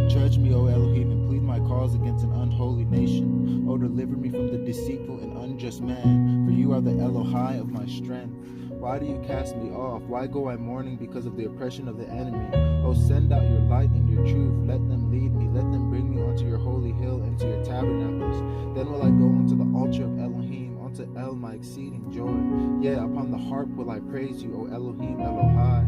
Judge me, O Elohim, and plead my cause cause against an unholy nation. O deliver me from the deceitful and unjust man, for you are the Elohai of my strength. Why do you cast me off? Why go I mourning because of the oppression of the enemy? O send out your light and your truth. Let them lead me. Let them bring me onto your holy hill and to your tabernacles. Then will I go unto the altar of Elohim, unto El my exceeding joy. Yea, upon the harp will I praise you, O Elohim Elohai.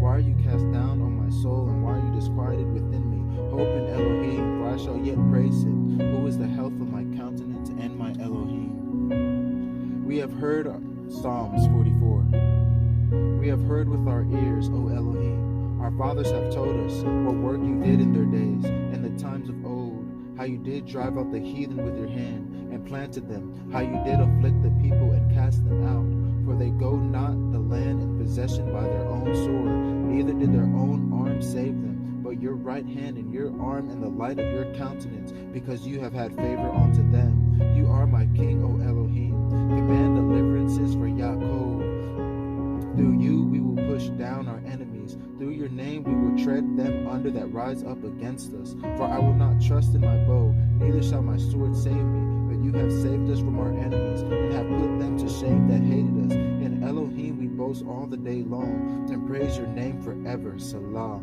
Why are you cast down, O my soul, and why are you disquieted within me? Hope in Elohim, for I shall yet praise him, who is the health of my countenance and my Elohim. We have heard Psalms 44. We have heard with our ears, O Elohim. Our fathers have told us what work you did in their days, in the times of old, how you did drive out the heathen with your hand, and planted them, how you did afflict the people and cast them out. For they go not the land in possession by their own sword, neither did their own arm save them, but your right hand and your arm and the light of your countenance, because you have had favor unto them. You are my king, O Elohim. Command deliverances for Yaakov. Through you we will push down our enemies. Through your name we will tread them under that rise up against us. For I will not trust in my bow, neither shall my sword save me. But you have saved us from our enemies, and have put them to shame that hated us. In Elohim we boast all the day long, and praise your name forever. Salah.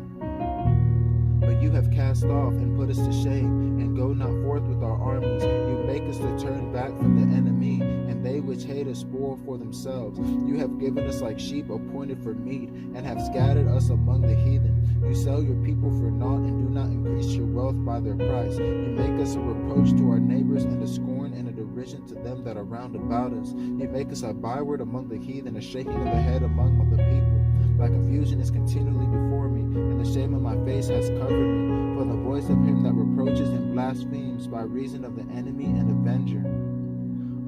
But you have cast off and put us to shame, and go not forth with our armies. You make us to turn back from the enemy, and they which hate us spoil for themselves. You have given us like sheep appointed for meat, and have scattered us among the heathen. You sell your people for naught, and do not increase your wealth by their price. You make us a reproach to our neighbors, and a scorn and a derision to them that are round about us. You make us a byword among the heathen, a shaking of the head among the people. My confusion is continually before me, and the shame of my face has covered me. For the voice of him that reproaches and blasphemes by reason of the enemy and avenger.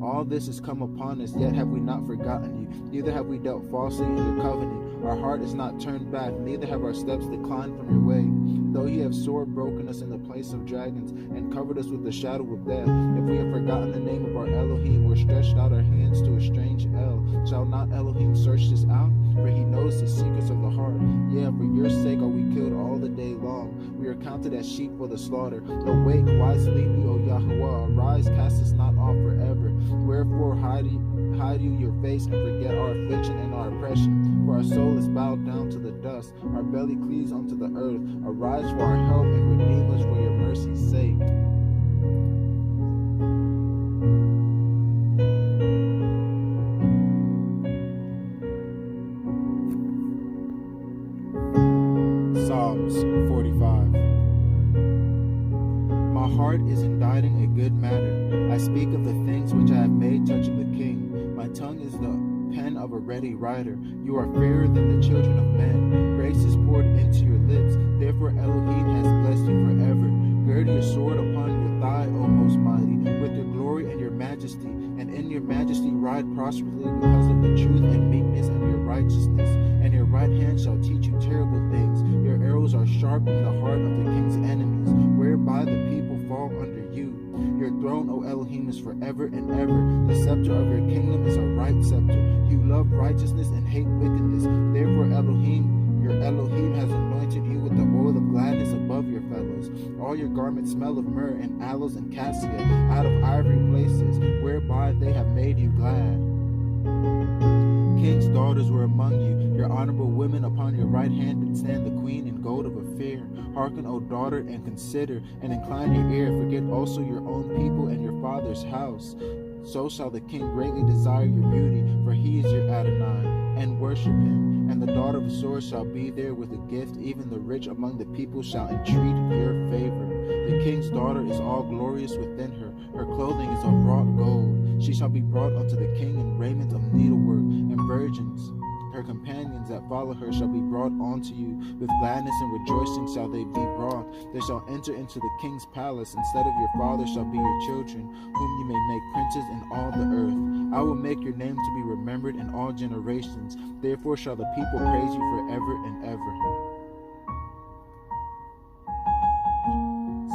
All this is come upon us, yet have we not forgotten you, neither have we dealt falsely in your covenant. Our heart is not turned back, neither have our steps declined from your way. Though ye have sore broken us in the place of dragons, and covered us with the shadow of death, if we have forgotten the name of our Elohim, or stretched out our hands to a strange El, shall not Elohim search this out? For he knows the secrets of the heart. Yea, for your sake are we killed all the day long. We are counted as sheep for the slaughter. Awake, why sleep you, O Yahuwah? Arise, cast us not off forever. Wherefore hide you your face, and forget our affliction and our oppression. For our soul is bowed down to the dust, our belly cleaves unto the earth. Arise for our help, and redeem us for your mercy's sake. Psalms 45. My heart is inditing a good matter. I speak of the things which I have made touching the king. My tongue is the pen of a ready writer. You are fairer than the children of men. Grace is poured into your lips. Therefore Elohim has blessed you forever. Gird your sword upon your thigh, O most mighty, with your glory and your majesty. And in your majesty ride prosperously because of the truth and meekness and your righteousness. And your right hand shall teach you terrible things. Your arrows are sharp in the heart of the king's enemies, whereby the people fall under you. Your throne, O Elohim, is forever and ever. The scepter of your kingdom is a right scepter. You love righteousness and hate wickedness. Therefore your Elohim has anointed you with the oil of gladness above your fellows. All your garments smell of myrrh and aloes and cassia, out of ivory places, whereby they have made you glad. King's daughters were among you, your honorable women upon your right hand did stand the queen in gold of Ophir. Hearken, O daughter, and consider, and incline your ear. Forget also your own people and your father's house. So shall the king greatly desire your beauty, for he is your Adonai, and worship him. And the daughter of Sor shall be there with a gift, even the rich among the people shall entreat your favor. The king's daughter is all glorious within her. Her clothing is of wrought gold. She shall be brought unto the king in raiment of needlework, and virgins. Her companions that follow her shall be brought unto you. With gladness and rejoicing shall they be brought. They shall enter into the king's palace. Instead of your father shall be your children, whom you may make princes in all the earth. I will make your name to be remembered in all generations. Therefore shall the people praise you forever and ever.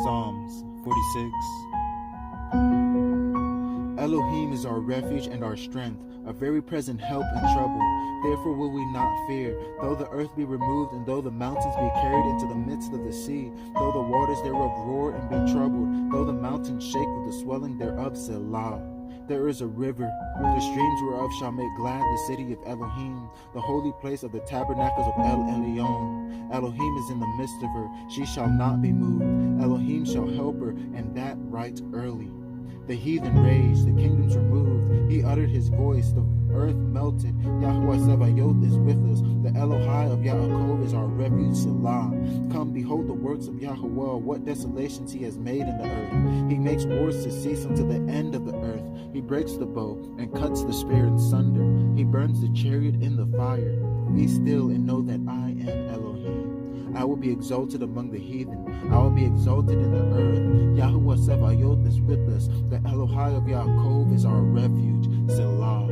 Psalms 46. Elohim is our refuge and our strength, a very present help in trouble. Therefore will we not fear, though the earth be removed, and though the mountains be carried into the midst of the sea, though the waters thereof roar and be troubled, though the mountains shake with the swelling thereof, Selah. There is a river, the streams whereof shall make glad the city of Elohim, the holy place of the tabernacles of El Elyon. Elohim is in the midst of her, she shall not be moved. Elohim shall help her, and that right early. The heathen raged, the kingdoms were moved. He uttered his voice, the earth melted. Yahuwah Sabaoth is with us. The Elohai of Yaakov is our refuge, Selah. Come, behold the works of Yahuwah, what desolations he has made in the earth. He makes wars to cease unto the end of the earth. He breaks the bow and cuts the spear in sunder. He burns the chariot in the fire. Be still and know that I am Elohim. I will be exalted among the heathen. I will be exalted in the earth. Yahuwah Sabaoth is with us. The Elohai of Yaakov is our refuge, Selah.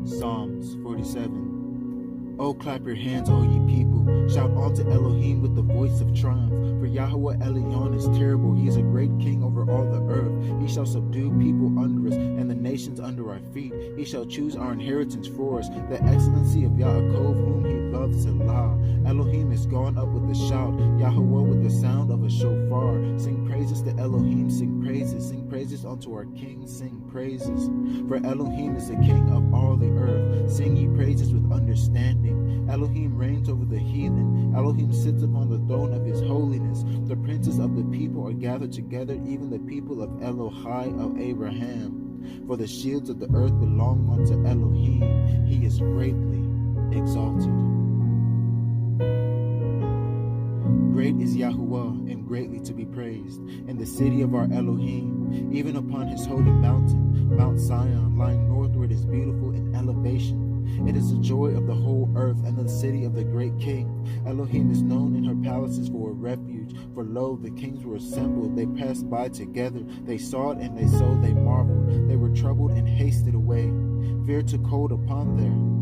Psalms 47. Oh, clap your hands, all ye people. Shout unto Elohim with the voice of triumph. For Yahuwah Elyon is terrible. He is a great king over all the earth. He shall subdue people under us, and the nations under our feet. He shall choose our inheritance for us, the excellency of Yaakov, whom he loves, Selah. Elohim is gone up with a shout, Yahuwah with the sound of a shofar. Sing praises to Elohim, sing praises unto our King, sing praises. For Elohim is the King of all the earth. Sing ye praises with understanding. Elohim reigns over the heathen. Elohim sits upon the throne of his holiness. The princes of the people are gathered together, even the people of Elohai of Abraham. For the shields of the earth belong unto Elohim. He is greatly exalted. Great is Yahuwah, and greatly to be praised, in the city of our Elohim, even upon his holy mountain, Mount Zion, lying northward, is beautiful in elevation. It is the joy of the whole earth, and the city of the great king. Elohim is known in her palaces for a refuge. For lo, the kings were assembled, they passed by together. They saw it, and they so they marveled. They were troubled and hasted away. Fear took hold upon them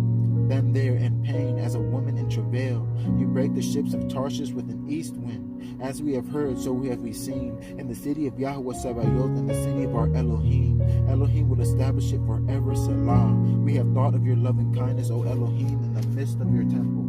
there in pain, as a woman in travail. You break the ships of Tarshish with an east wind. As we have heard, so we have we seen. In the city of Yahuwah Sabaoth, in the city of our Elohim. Elohim will establish it forever, Selah. We have thought of your loving kindness, O Elohim, in the midst of your temple.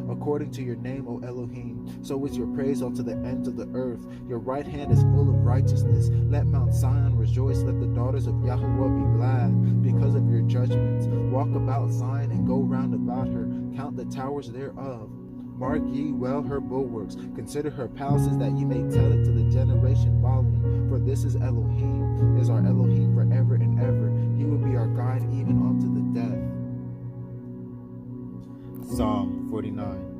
According to your name, O Elohim, so is your praise unto the ends of the earth. Your right hand is full of righteousness. Let Mount Zion rejoice. Let the daughters of Yahuwah be glad because of your judgments. Walk about Zion and go round about her. Count the towers thereof. Mark ye well her bulwarks. Consider her palaces, that ye may tell it to the generation following. For this is Elohim, is our Elohim forever and ever. He will be our guide even unto the death. Psalm 49.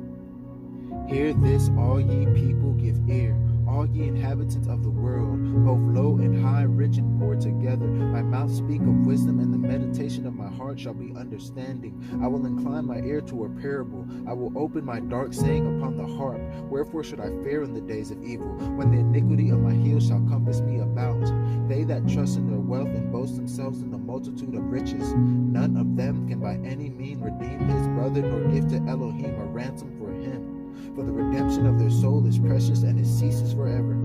Hear this, all ye people, give ear. All ye inhabitants of the world, both low and high, rich and poor together. My mouth speak of wisdom, and the meditation of my heart shall be understanding. I will incline my ear to a parable. I will open my dark saying upon the harp. Wherefore should I fear in the days of evil, when the iniquity of my heels shall compass me about? They that trust in their wealth and boast themselves in the multitude of riches, none of them can by any mean redeem his brother, nor give to Elohim a ransom for him. For the redemption of their soul is precious, and it ceases forever,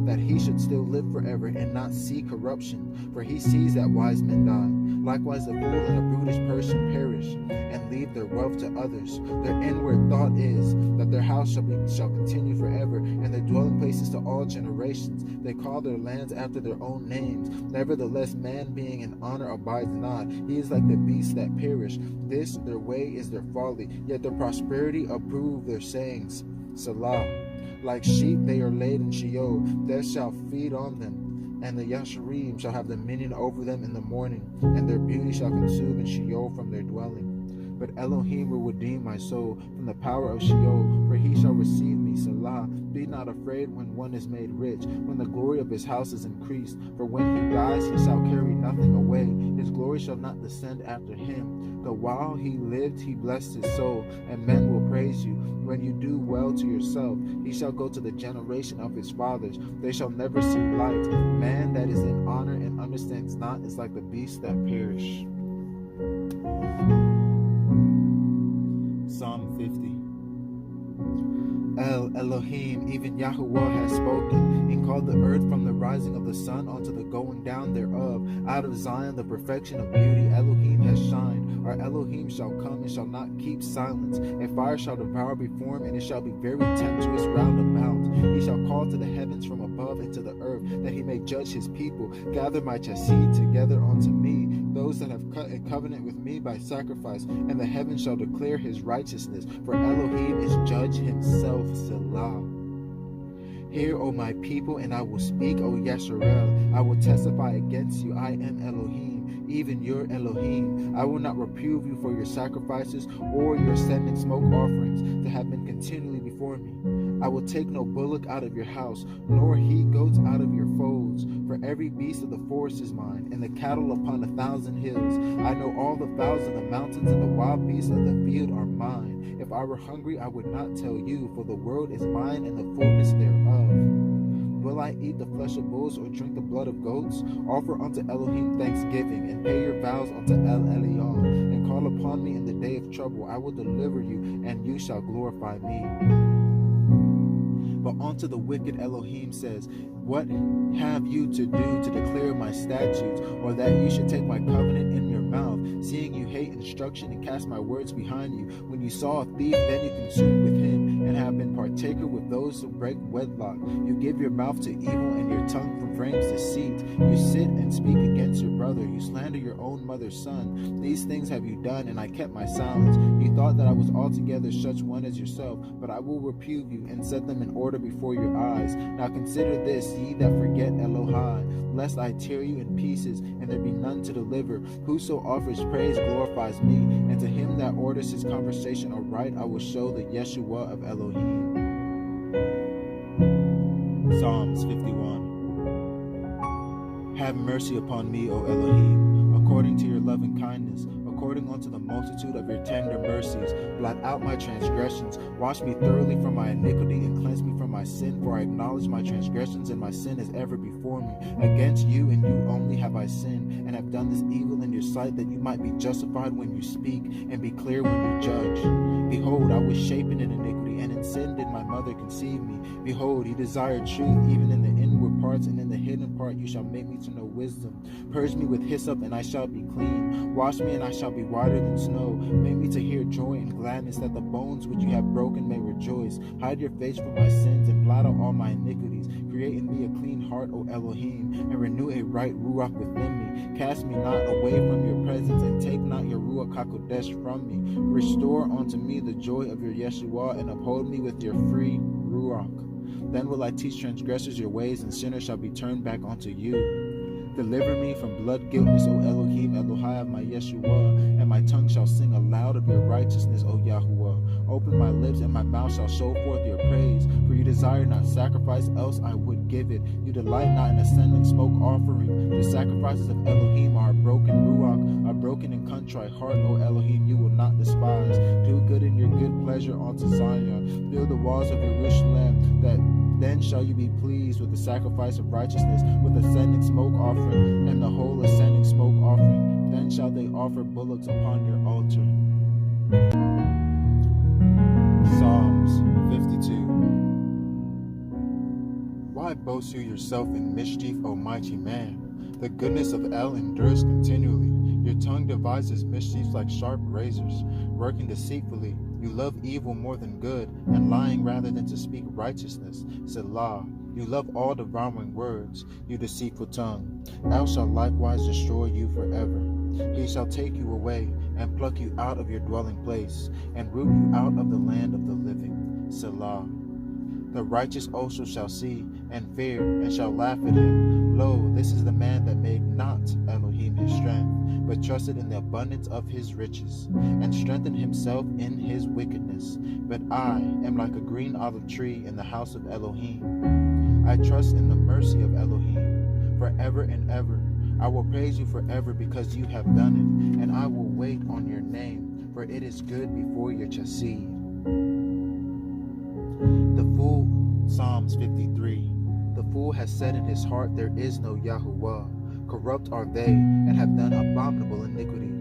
that he should still live forever and not see corruption. For he sees that wise men die. Likewise a fool and a brutish person perish, and leave their wealth to others. Their inward thought is that their house shall continue forever, and their dwelling places to all generations. They call their lands after their own names. Nevertheless, man being in honor abides not. He is like the beasts that perish. This their way is their folly, yet their prosperity approve their sayings. Selah. Like sheep they are laid in Sheol, death shall feed on them, and the Yasharim shall have dominion over them in the morning, and their beauty shall consume in Sheol from their dwelling. But Elohim will redeem my soul from the power of Sheol, for he shall receive me, Selah. Be not afraid when one is made rich, when the glory of his house is increased. For when he dies, he shall carry nothing away. His glory shall not descend after him. Though while he lived, he blessed his soul, and men will praise you. When you do well to yourself, he shall go to the generation of his fathers. They shall never see light. Man that is in honor and understands not is like the beasts that perish. Psalm 50. Elohim, even Yahuwah has spoken, and called the earth from the rising of the sun unto the going down thereof. Out of Zion the perfection of beauty Elohim has shined. Our Elohim shall come and shall not keep silence. And fire shall devour before him, and it shall be very tempestuous round about. He shall call to the heavens from above and to the earth, that he may judge his people. Gather my chassid together unto me, those that have cut a covenant with me by sacrifice, and the heavens shall declare his righteousness. For Elohim is judge himself. Selah. Hear, O my people, and I will speak, O Yasharel. I will testify against you. I am Elohim, even your Elohim. I will not reprove you for your sacrifices or your sending smoke offerings that have been continually before me. I will take no bullock out of your house, nor he goats out of your folds. For every beast of the forest is mine, and the cattle upon 1,000 hills. I know all the fowls of the mountains, and the wild beasts of the field are mine. If I were hungry, I would not tell you, for the world is mine and the fullness thereof. Will I eat the flesh of bulls or drink the blood of goats? Offer unto Elohim thanksgiving, and pay your vows unto El Elyon, and call upon me in the day of trouble. I will deliver you, and you shall glorify me. But unto the wicked Elohim says, what have you to do to declare my statutes, or that you should take my covenant in your mouth, seeing you hate instruction and cast my words behind you? When you saw a thief, then you consumed with him, and have been partaker with those who break wedlock. You give your mouth to evil, and your tongue frames deceit. You sit and speak against your brother. You slander your own mother's son. These things have you done, and I kept my silence. You thought that I was altogether such one as yourself, but I will reprove you and set them in order before your eyes. Now consider this, ye that forget Elohai, lest I tear you in pieces, and there be none to deliver. Whoso offers praise glorifies me, and to him that orders his conversation aright I will show the Yeshua of Elohim. Psalms 51. Have mercy upon me, O Elohim, according to your loving kindness, according unto the multitude of your tender mercies. Blot out my transgressions, wash me thoroughly from my iniquity, and cleanse me from my sin, for I acknowledge my transgressions, and my sin is ever before me. Against you and you only have I sinned, and have done this evil in your sight, that you might be justified when you speak, and be clear when you judge. Behold, I was shapen in iniquity, and in sin did my mother conceive me. Behold, you desire truth, even in the inward parts, and in the hidden part you shall make me to know wisdom. Purge me with hyssop, and I shall be clean. Wash me, and I shall be whiter than snow. Make me to hear joy and gladness, that the bones which you have broken may rejoice. Hide your face from my sins, and blot out all my iniquities. Create in me a clean heart, O Elohim, and renew a right ruach within me. Cast me not away from your presence, and take not your ruach hakodesh from me. Restore unto me the joy of your Yeshua, and uphold me with your free ruach. Then will I teach transgressors your ways, and sinners shall be turned back unto you. Deliver me from blood guiltness, O Elohim, Elohai of my Yeshua, and my tongue shall sing aloud of your righteousness, O Yahuwah. Open my lips, and my mouth shall show forth your praise. For you desire not sacrifice, else I would give it. You delight not in ascending smoke offering. The sacrifices of Elohim are a broken ruach, a broken and contrite heart, O Elohim, you will not despise. Do good in your good pleasure unto Zion. Build the walls of Jerusalem, that then shall you be pleased with the sacrifice of righteousness, with ascending smoke offering, and the whole ascending smoke offering. Then shall they offer bullocks upon your altar. Psalms 52. Why boast you yourself in mischief, O mighty man? The goodness of El endures continually. Your tongue devises mischiefs like sharp razors. Working deceitfully, you love evil more than good, and lying rather than to speak righteousness. Selah. You love all devouring words, you deceitful tongue. El shall likewise destroy you forever. He shall take you away, and pluck you out of your dwelling place, and root you out of the land of the living. Selah. The righteous also shall see, and fear, and shall laugh at him. Lo, this is the man that made not Elohim his strength, but trusted in the abundance of his riches, and strengthened himself in his wickedness. But I am like a green olive tree in the house of Elohim. I trust in the mercy of Elohim forever and ever. I will praise you forever because you have done it, and I will wait on your name, for it is good before your chassid. The fool, Psalms 53. The fool has said in his heart, there is no Yahuwah. Corrupt are they, and have done abominable iniquity.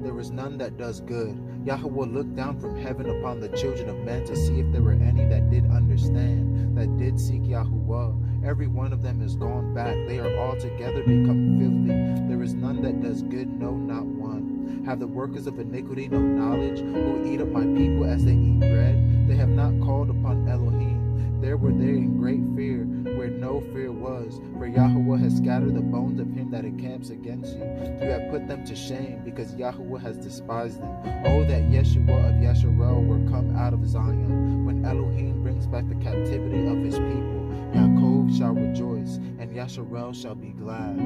there is none that does good. Yahuwah looked down from heaven upon the children of men to see if there were any that did understand, that did seek Yahuwah. Every one of them is gone back. They are altogether become filthy. There is none that does good, no, not one. Have the workers of iniquity no knowledge, who eat up my people as they eat bread? They have not called upon Elohim. There were they in great fear, where no fear was. For Yahuwah has scattered the bones of him that encamps against you. You have put them to shame, because Yahuwah has despised them. Oh, that Yeshua of Yasharel were come out of Zion. When Elohim brings back the captivity of his people, Yaakov shall rejoice, and Yasharel shall be glad.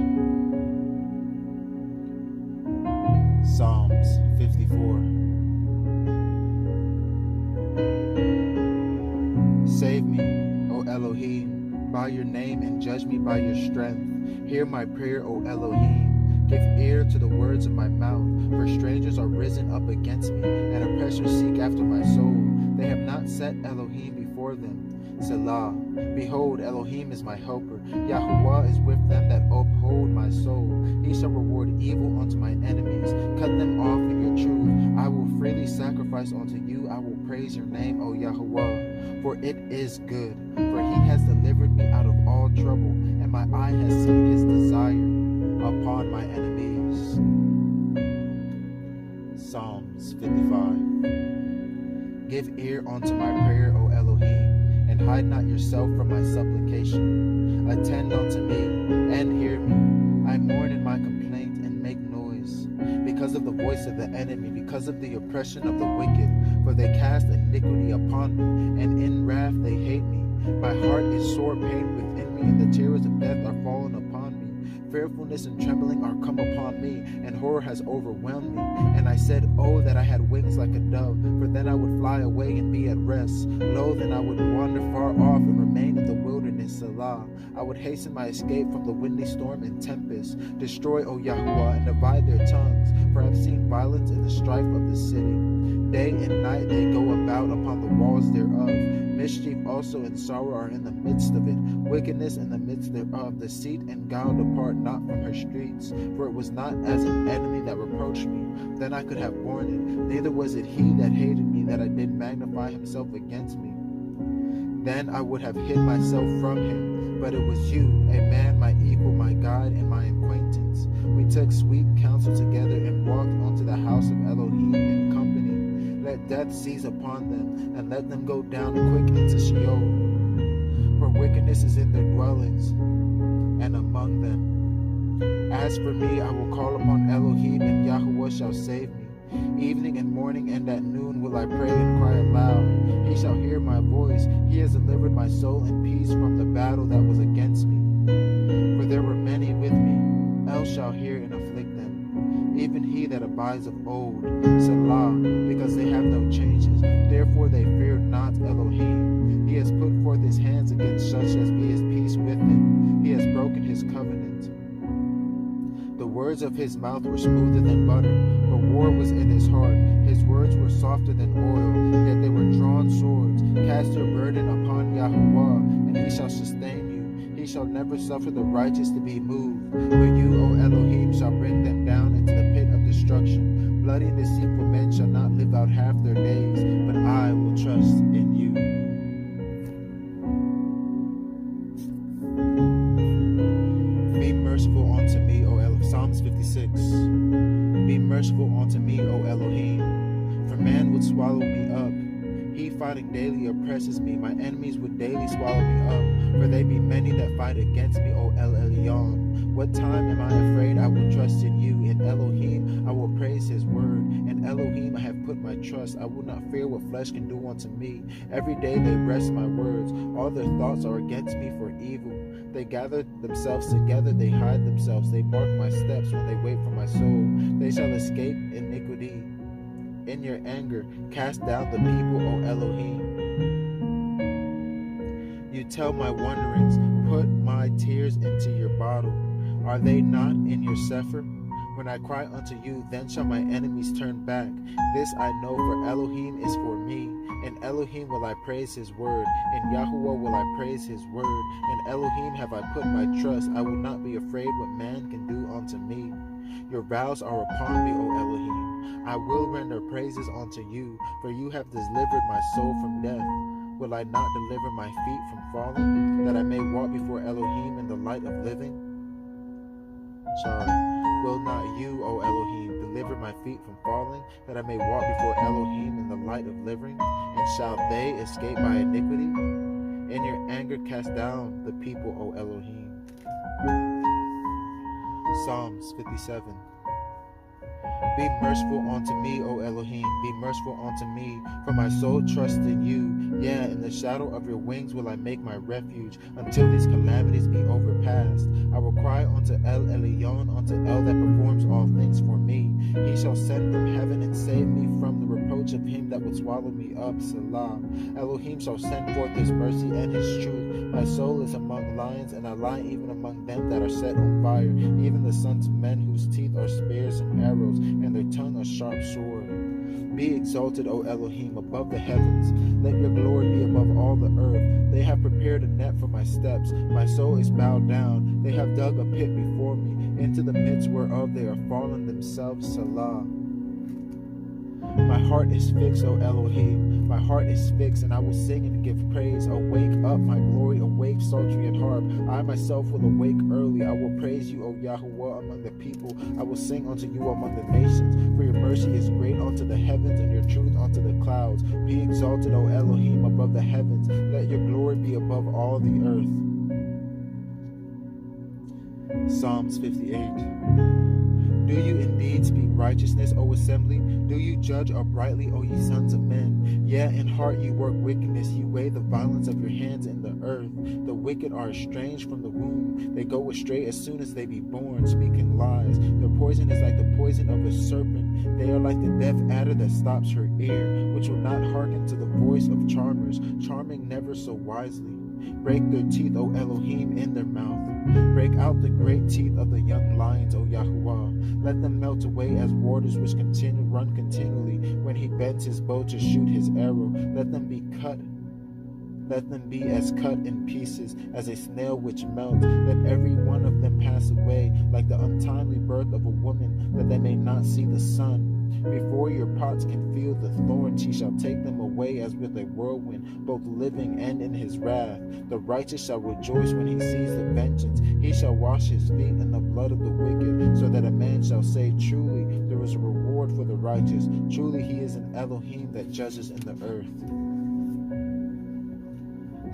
Psalms 54. Save me, O Elohim, by your name, and judge me by your strength. Hear my prayer, O Elohim. Give ear to the words of my mouth, for strangers are risen up against me, and oppressors seek after my soul. They have not set Elohim before them. Selah. Behold, Elohim is my helper. Yahuwah is with them that uphold my soul. He shall reward evil unto my enemies. Cut them off in your truth. I will freely sacrifice unto you. I will praise your name, O Yahuwah, for it is good. For he has delivered me out of all trouble, and my eye has seen his desire upon my enemies. Psalms 55. Give ear unto my prayer, O Elohim, and hide not yourself from my supplication. Attend unto me, and hear me. I mourn in my complaint, and make noise, because of the voice of the enemy, because of the oppression of the wicked. For they cast iniquity upon me, and in wrath they hate me. My heart is sore pained within me, and the terrors of death are fallen upon me. Fearfulness and trembling are come upon me, and horror has overwhelmed me. And I said, oh, that I had wings like a dove, for then I would fly away and be at rest. Lo, then I would wander far off and remain in the wilderness. Selah. I would hasten my escape from the windy storm and tempest. Destroy, O Yahuwah, and divide their tongues, for I have seen violence in the strife of the city. Day and night they go about upon the walls thereof. Mischief also and sorrow are in the midst of it. Wickedness in the midst thereof. Deceit and guile depart not from her streets. For it was not as an enemy that reproached me, then I could have borne it. Neither was it he that hated me, that I did magnify himself against me. Then I would have hid myself from him. But it was you, a man, my equal, my guide, and my acquaintance. We took sweet counsel together and walked unto the house of Elohim in company. Let death seize upon them, and let them go down quick into Sheol. For wickedness is in their dwellings, and among them. As for me, I will call upon Elohim, and Yahuwah shall save me. Evening and morning and at noon will I pray and cry aloud. He shall hear my voice. He has delivered my soul in peace from the battle that was against me. For there were many with me, else shall hear and afflict them. Even he that abides of old, Selah, because they have no changes. Therefore they fear not Elohim. He has put forth his hands against such as be his peace with him. He has broken his covenant. The words of his mouth were smoother than butter, but war was in his heart. His words were softer than oil, yet they were drawn swords. Cast your burden upon Yahuwah, and he shall sustain you. He shall never suffer the righteous to be moved. But you, O Elohim, shall bring them down into the pit of destruction. Bloody and deceitful men shall not live out half their days, but I will trust in you. Be merciful unto me, O Elohim. Psalms 56. Be merciful unto me, O Elohim, for man would swallow me up. He fighting daily oppresses me. My enemies would daily swallow me up, for they be many that fight against me, O El Elyon. What time am I afraid? I will trust in you. In Elohim I will praise his word. In Elohim I have put my trust. I will not fear what flesh can do unto me. Every day they wrest my words. All their thoughts are against me for evil. They gather themselves together, they hide themselves. They mark my steps when they wait for my soul. They shall escape iniquity. In your anger, cast down the people, O Elohim. You tell my wanderings, put my tears into your bottle. Are they not in your Cepher? When I cry unto you, then shall my enemies turn back. This I know, for Elohim is for me. In Elohim will I praise his word. In Yahuwah will I praise his word. In Elohim have I put my trust. I will not be afraid what man can do unto me. Your vows are upon me, O Elohim. I will render praises unto you, for you have delivered my soul from death. Will I not deliver my feet from falling, that I may walk before Elohim in the light of living? Will not you, O Elohim, deliver my feet from falling, that I may walk before Elohim in the light of living? And shall they escape by iniquity? In your anger cast down the people, O Elohim. Psalms 57. Be merciful unto me, O Elohim, be merciful unto me, for my soul trusts in you. Yeah, in the shadow of your wings will I make my refuge, until these calamities be overpassed. I will cry unto El Elyon, unto El that performs all things for me. He shall send from heaven and save me from the reproach of him that would swallow me up. Selah. Elohim shall send forth his mercy and his truth. My soul is among lions, and I lie even among them that are set on fire, even the sons of men whose teeth are spears and arrows, and their tongue a sharp sword. Be exalted, O Elohim, above the heavens. Let your glory be above all the earth. They have prepared a net for my steps. My soul is bowed down. They have dug a pit before me, into the midst whereof they are fallen themselves. Salah. My heart is fixed, O Elohim. My heart is fixed, and I will sing and give praise. Awake up, my glory, awake, psaltery and harp. I myself will awake early. I will praise you, O Yahuwah, among the people. I will sing unto you among the nations. For your mercy is great unto the heavens, and your truth unto the clouds. Be exalted, O Elohim, above the heavens. Let your glory be above all the earth. Psalms 58. Do you indeed speak righteousness, O assembly? Do you judge uprightly, O ye sons of men? Yeah, in heart you work wickedness. You weigh the violence of your hands in the earth. The wicked are estranged from the womb. They go astray as soon as they be born, speaking lies. Their poison is like the poison of a serpent. They are like the deaf adder that stops her ear, which will not hearken to the voice of charmers, charming never so wisely. Break their teeth, O Elohim, in their mouth. Break out the great teeth of the young lions, O Yahuwah. Let them melt away as waters which run continually. When he bends his bow to shoot his arrow, let them be as cut in pieces as a snail which melts. Let every one of them pass away like the untimely birth of a woman, that they may not see the sun. Before your pots can feel the thorns, he shall take them away as with a whirlwind, both living and in his wrath. The righteous shall rejoice when he sees the vengeance. He shall wash his feet in the blood of the wicked, so that a man shall say, truly, there is a reward for the righteous. Truly, he is an Elohim that judges in the earth.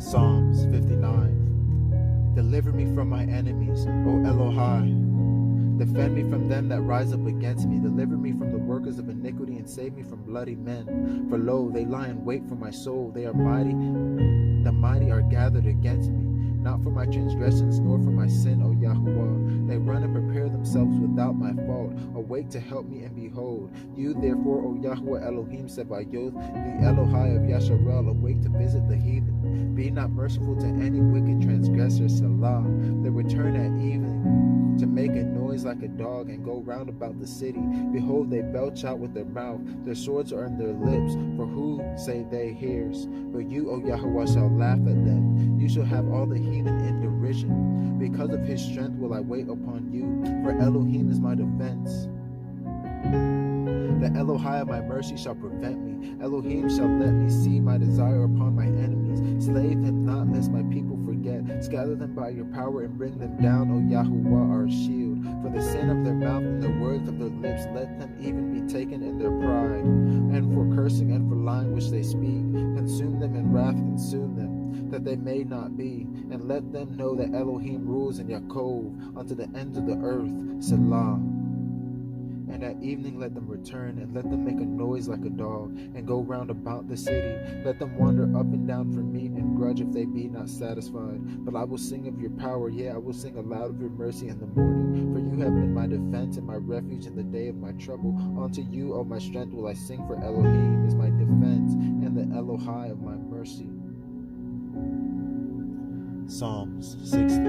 Psalms 59. Deliver me from my enemies, O Elohai. Defend me from them that rise up against me. Deliver me from the workers of iniquity, and save me from bloody men. For lo, they lie in wait for my soul. They are mighty. The mighty are gathered against me. Not for my transgressions, nor for my sin, O Yahuwah. They run and prepare themselves without my fault. Awake to help me, and behold. You therefore, O Yahuwah Elohim Sebayoth, the Elohai of Yasharel, awake to visit the heathen. Be not merciful to any wicked transgressor, Salah. They return at evening to make a noise like a dog, and go round about the city. Behold, they belch out with their mouth. Their swords are in their lips. For who, say they, hears? But you, O Yahuwah, shall laugh at them. You shall have all the heathen in derision. Because of his strength will I wait upon you, for Elohim is my defense. The Elohai of my mercy shall prevent me. Elohim shall let me see my desire upon my enemies. Slay them not, lest my people forget. Scatter them by your power and bring them down, O Yahuwah, our shield. For the sin of their mouth and the words of their lips, let them even be taken in their pride. And for cursing and for lying which they speak, consume them in wrath, consume them, that they may not be. And let them know that Elohim rules in Yaakov unto the ends of the earth. Selah. And at evening let them return, and let them make a noise like a dog, and go round about the city. Let them wander up and down for meat, and grudge if they be not satisfied. But I will sing of your power, yea, I will sing aloud of your mercy in the morning. For you have been my defense and my refuge in the day of my trouble. Unto you, O my strength, will I sing, for Elohim is my defense, and the Elohai of my mercy. Psalms 60.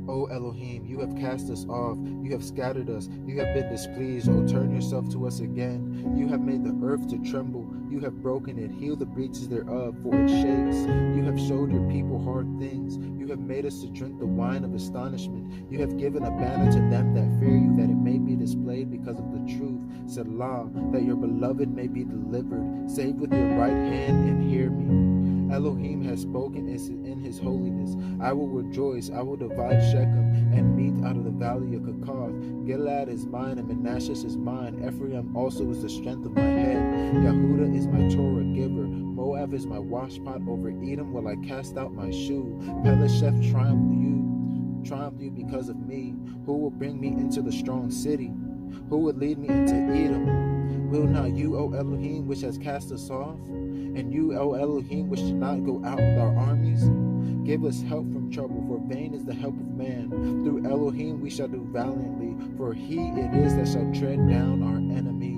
O Elohim, you have cast us off, you have scattered us, you have been displeased. O turn yourself to us again. You have made the earth to tremble, you have broken it, heal the breaches thereof, for it shakes. You have showed your people hard things, you have made us to drink the wine of astonishment. You have given a banner to them that fear you, that it may be displayed because of the truth. Selah, that your beloved may be delivered. Save with your right hand and hear me. Elohim has spoken in his holiness. I will rejoice, I will divide Shechem and meat out of the valley of Kakath. Gilead is mine and Manasseh is mine. Ephraim also is the strength of my head. Yehuda is my Torah giver. Moab is my washpot. Over Edom will I cast out my shoe. Pelesheth triumphed you because of me. Who will bring me into the strong city? Who would lead me into Edom? Will not you, O Elohim, which has cast us off? And you, O Elohim, which did not go out with our armies? Give us help from trouble, for vain is the help of man. Through Elohim we shall do valiantly, for he it is that shall tread down our enemies.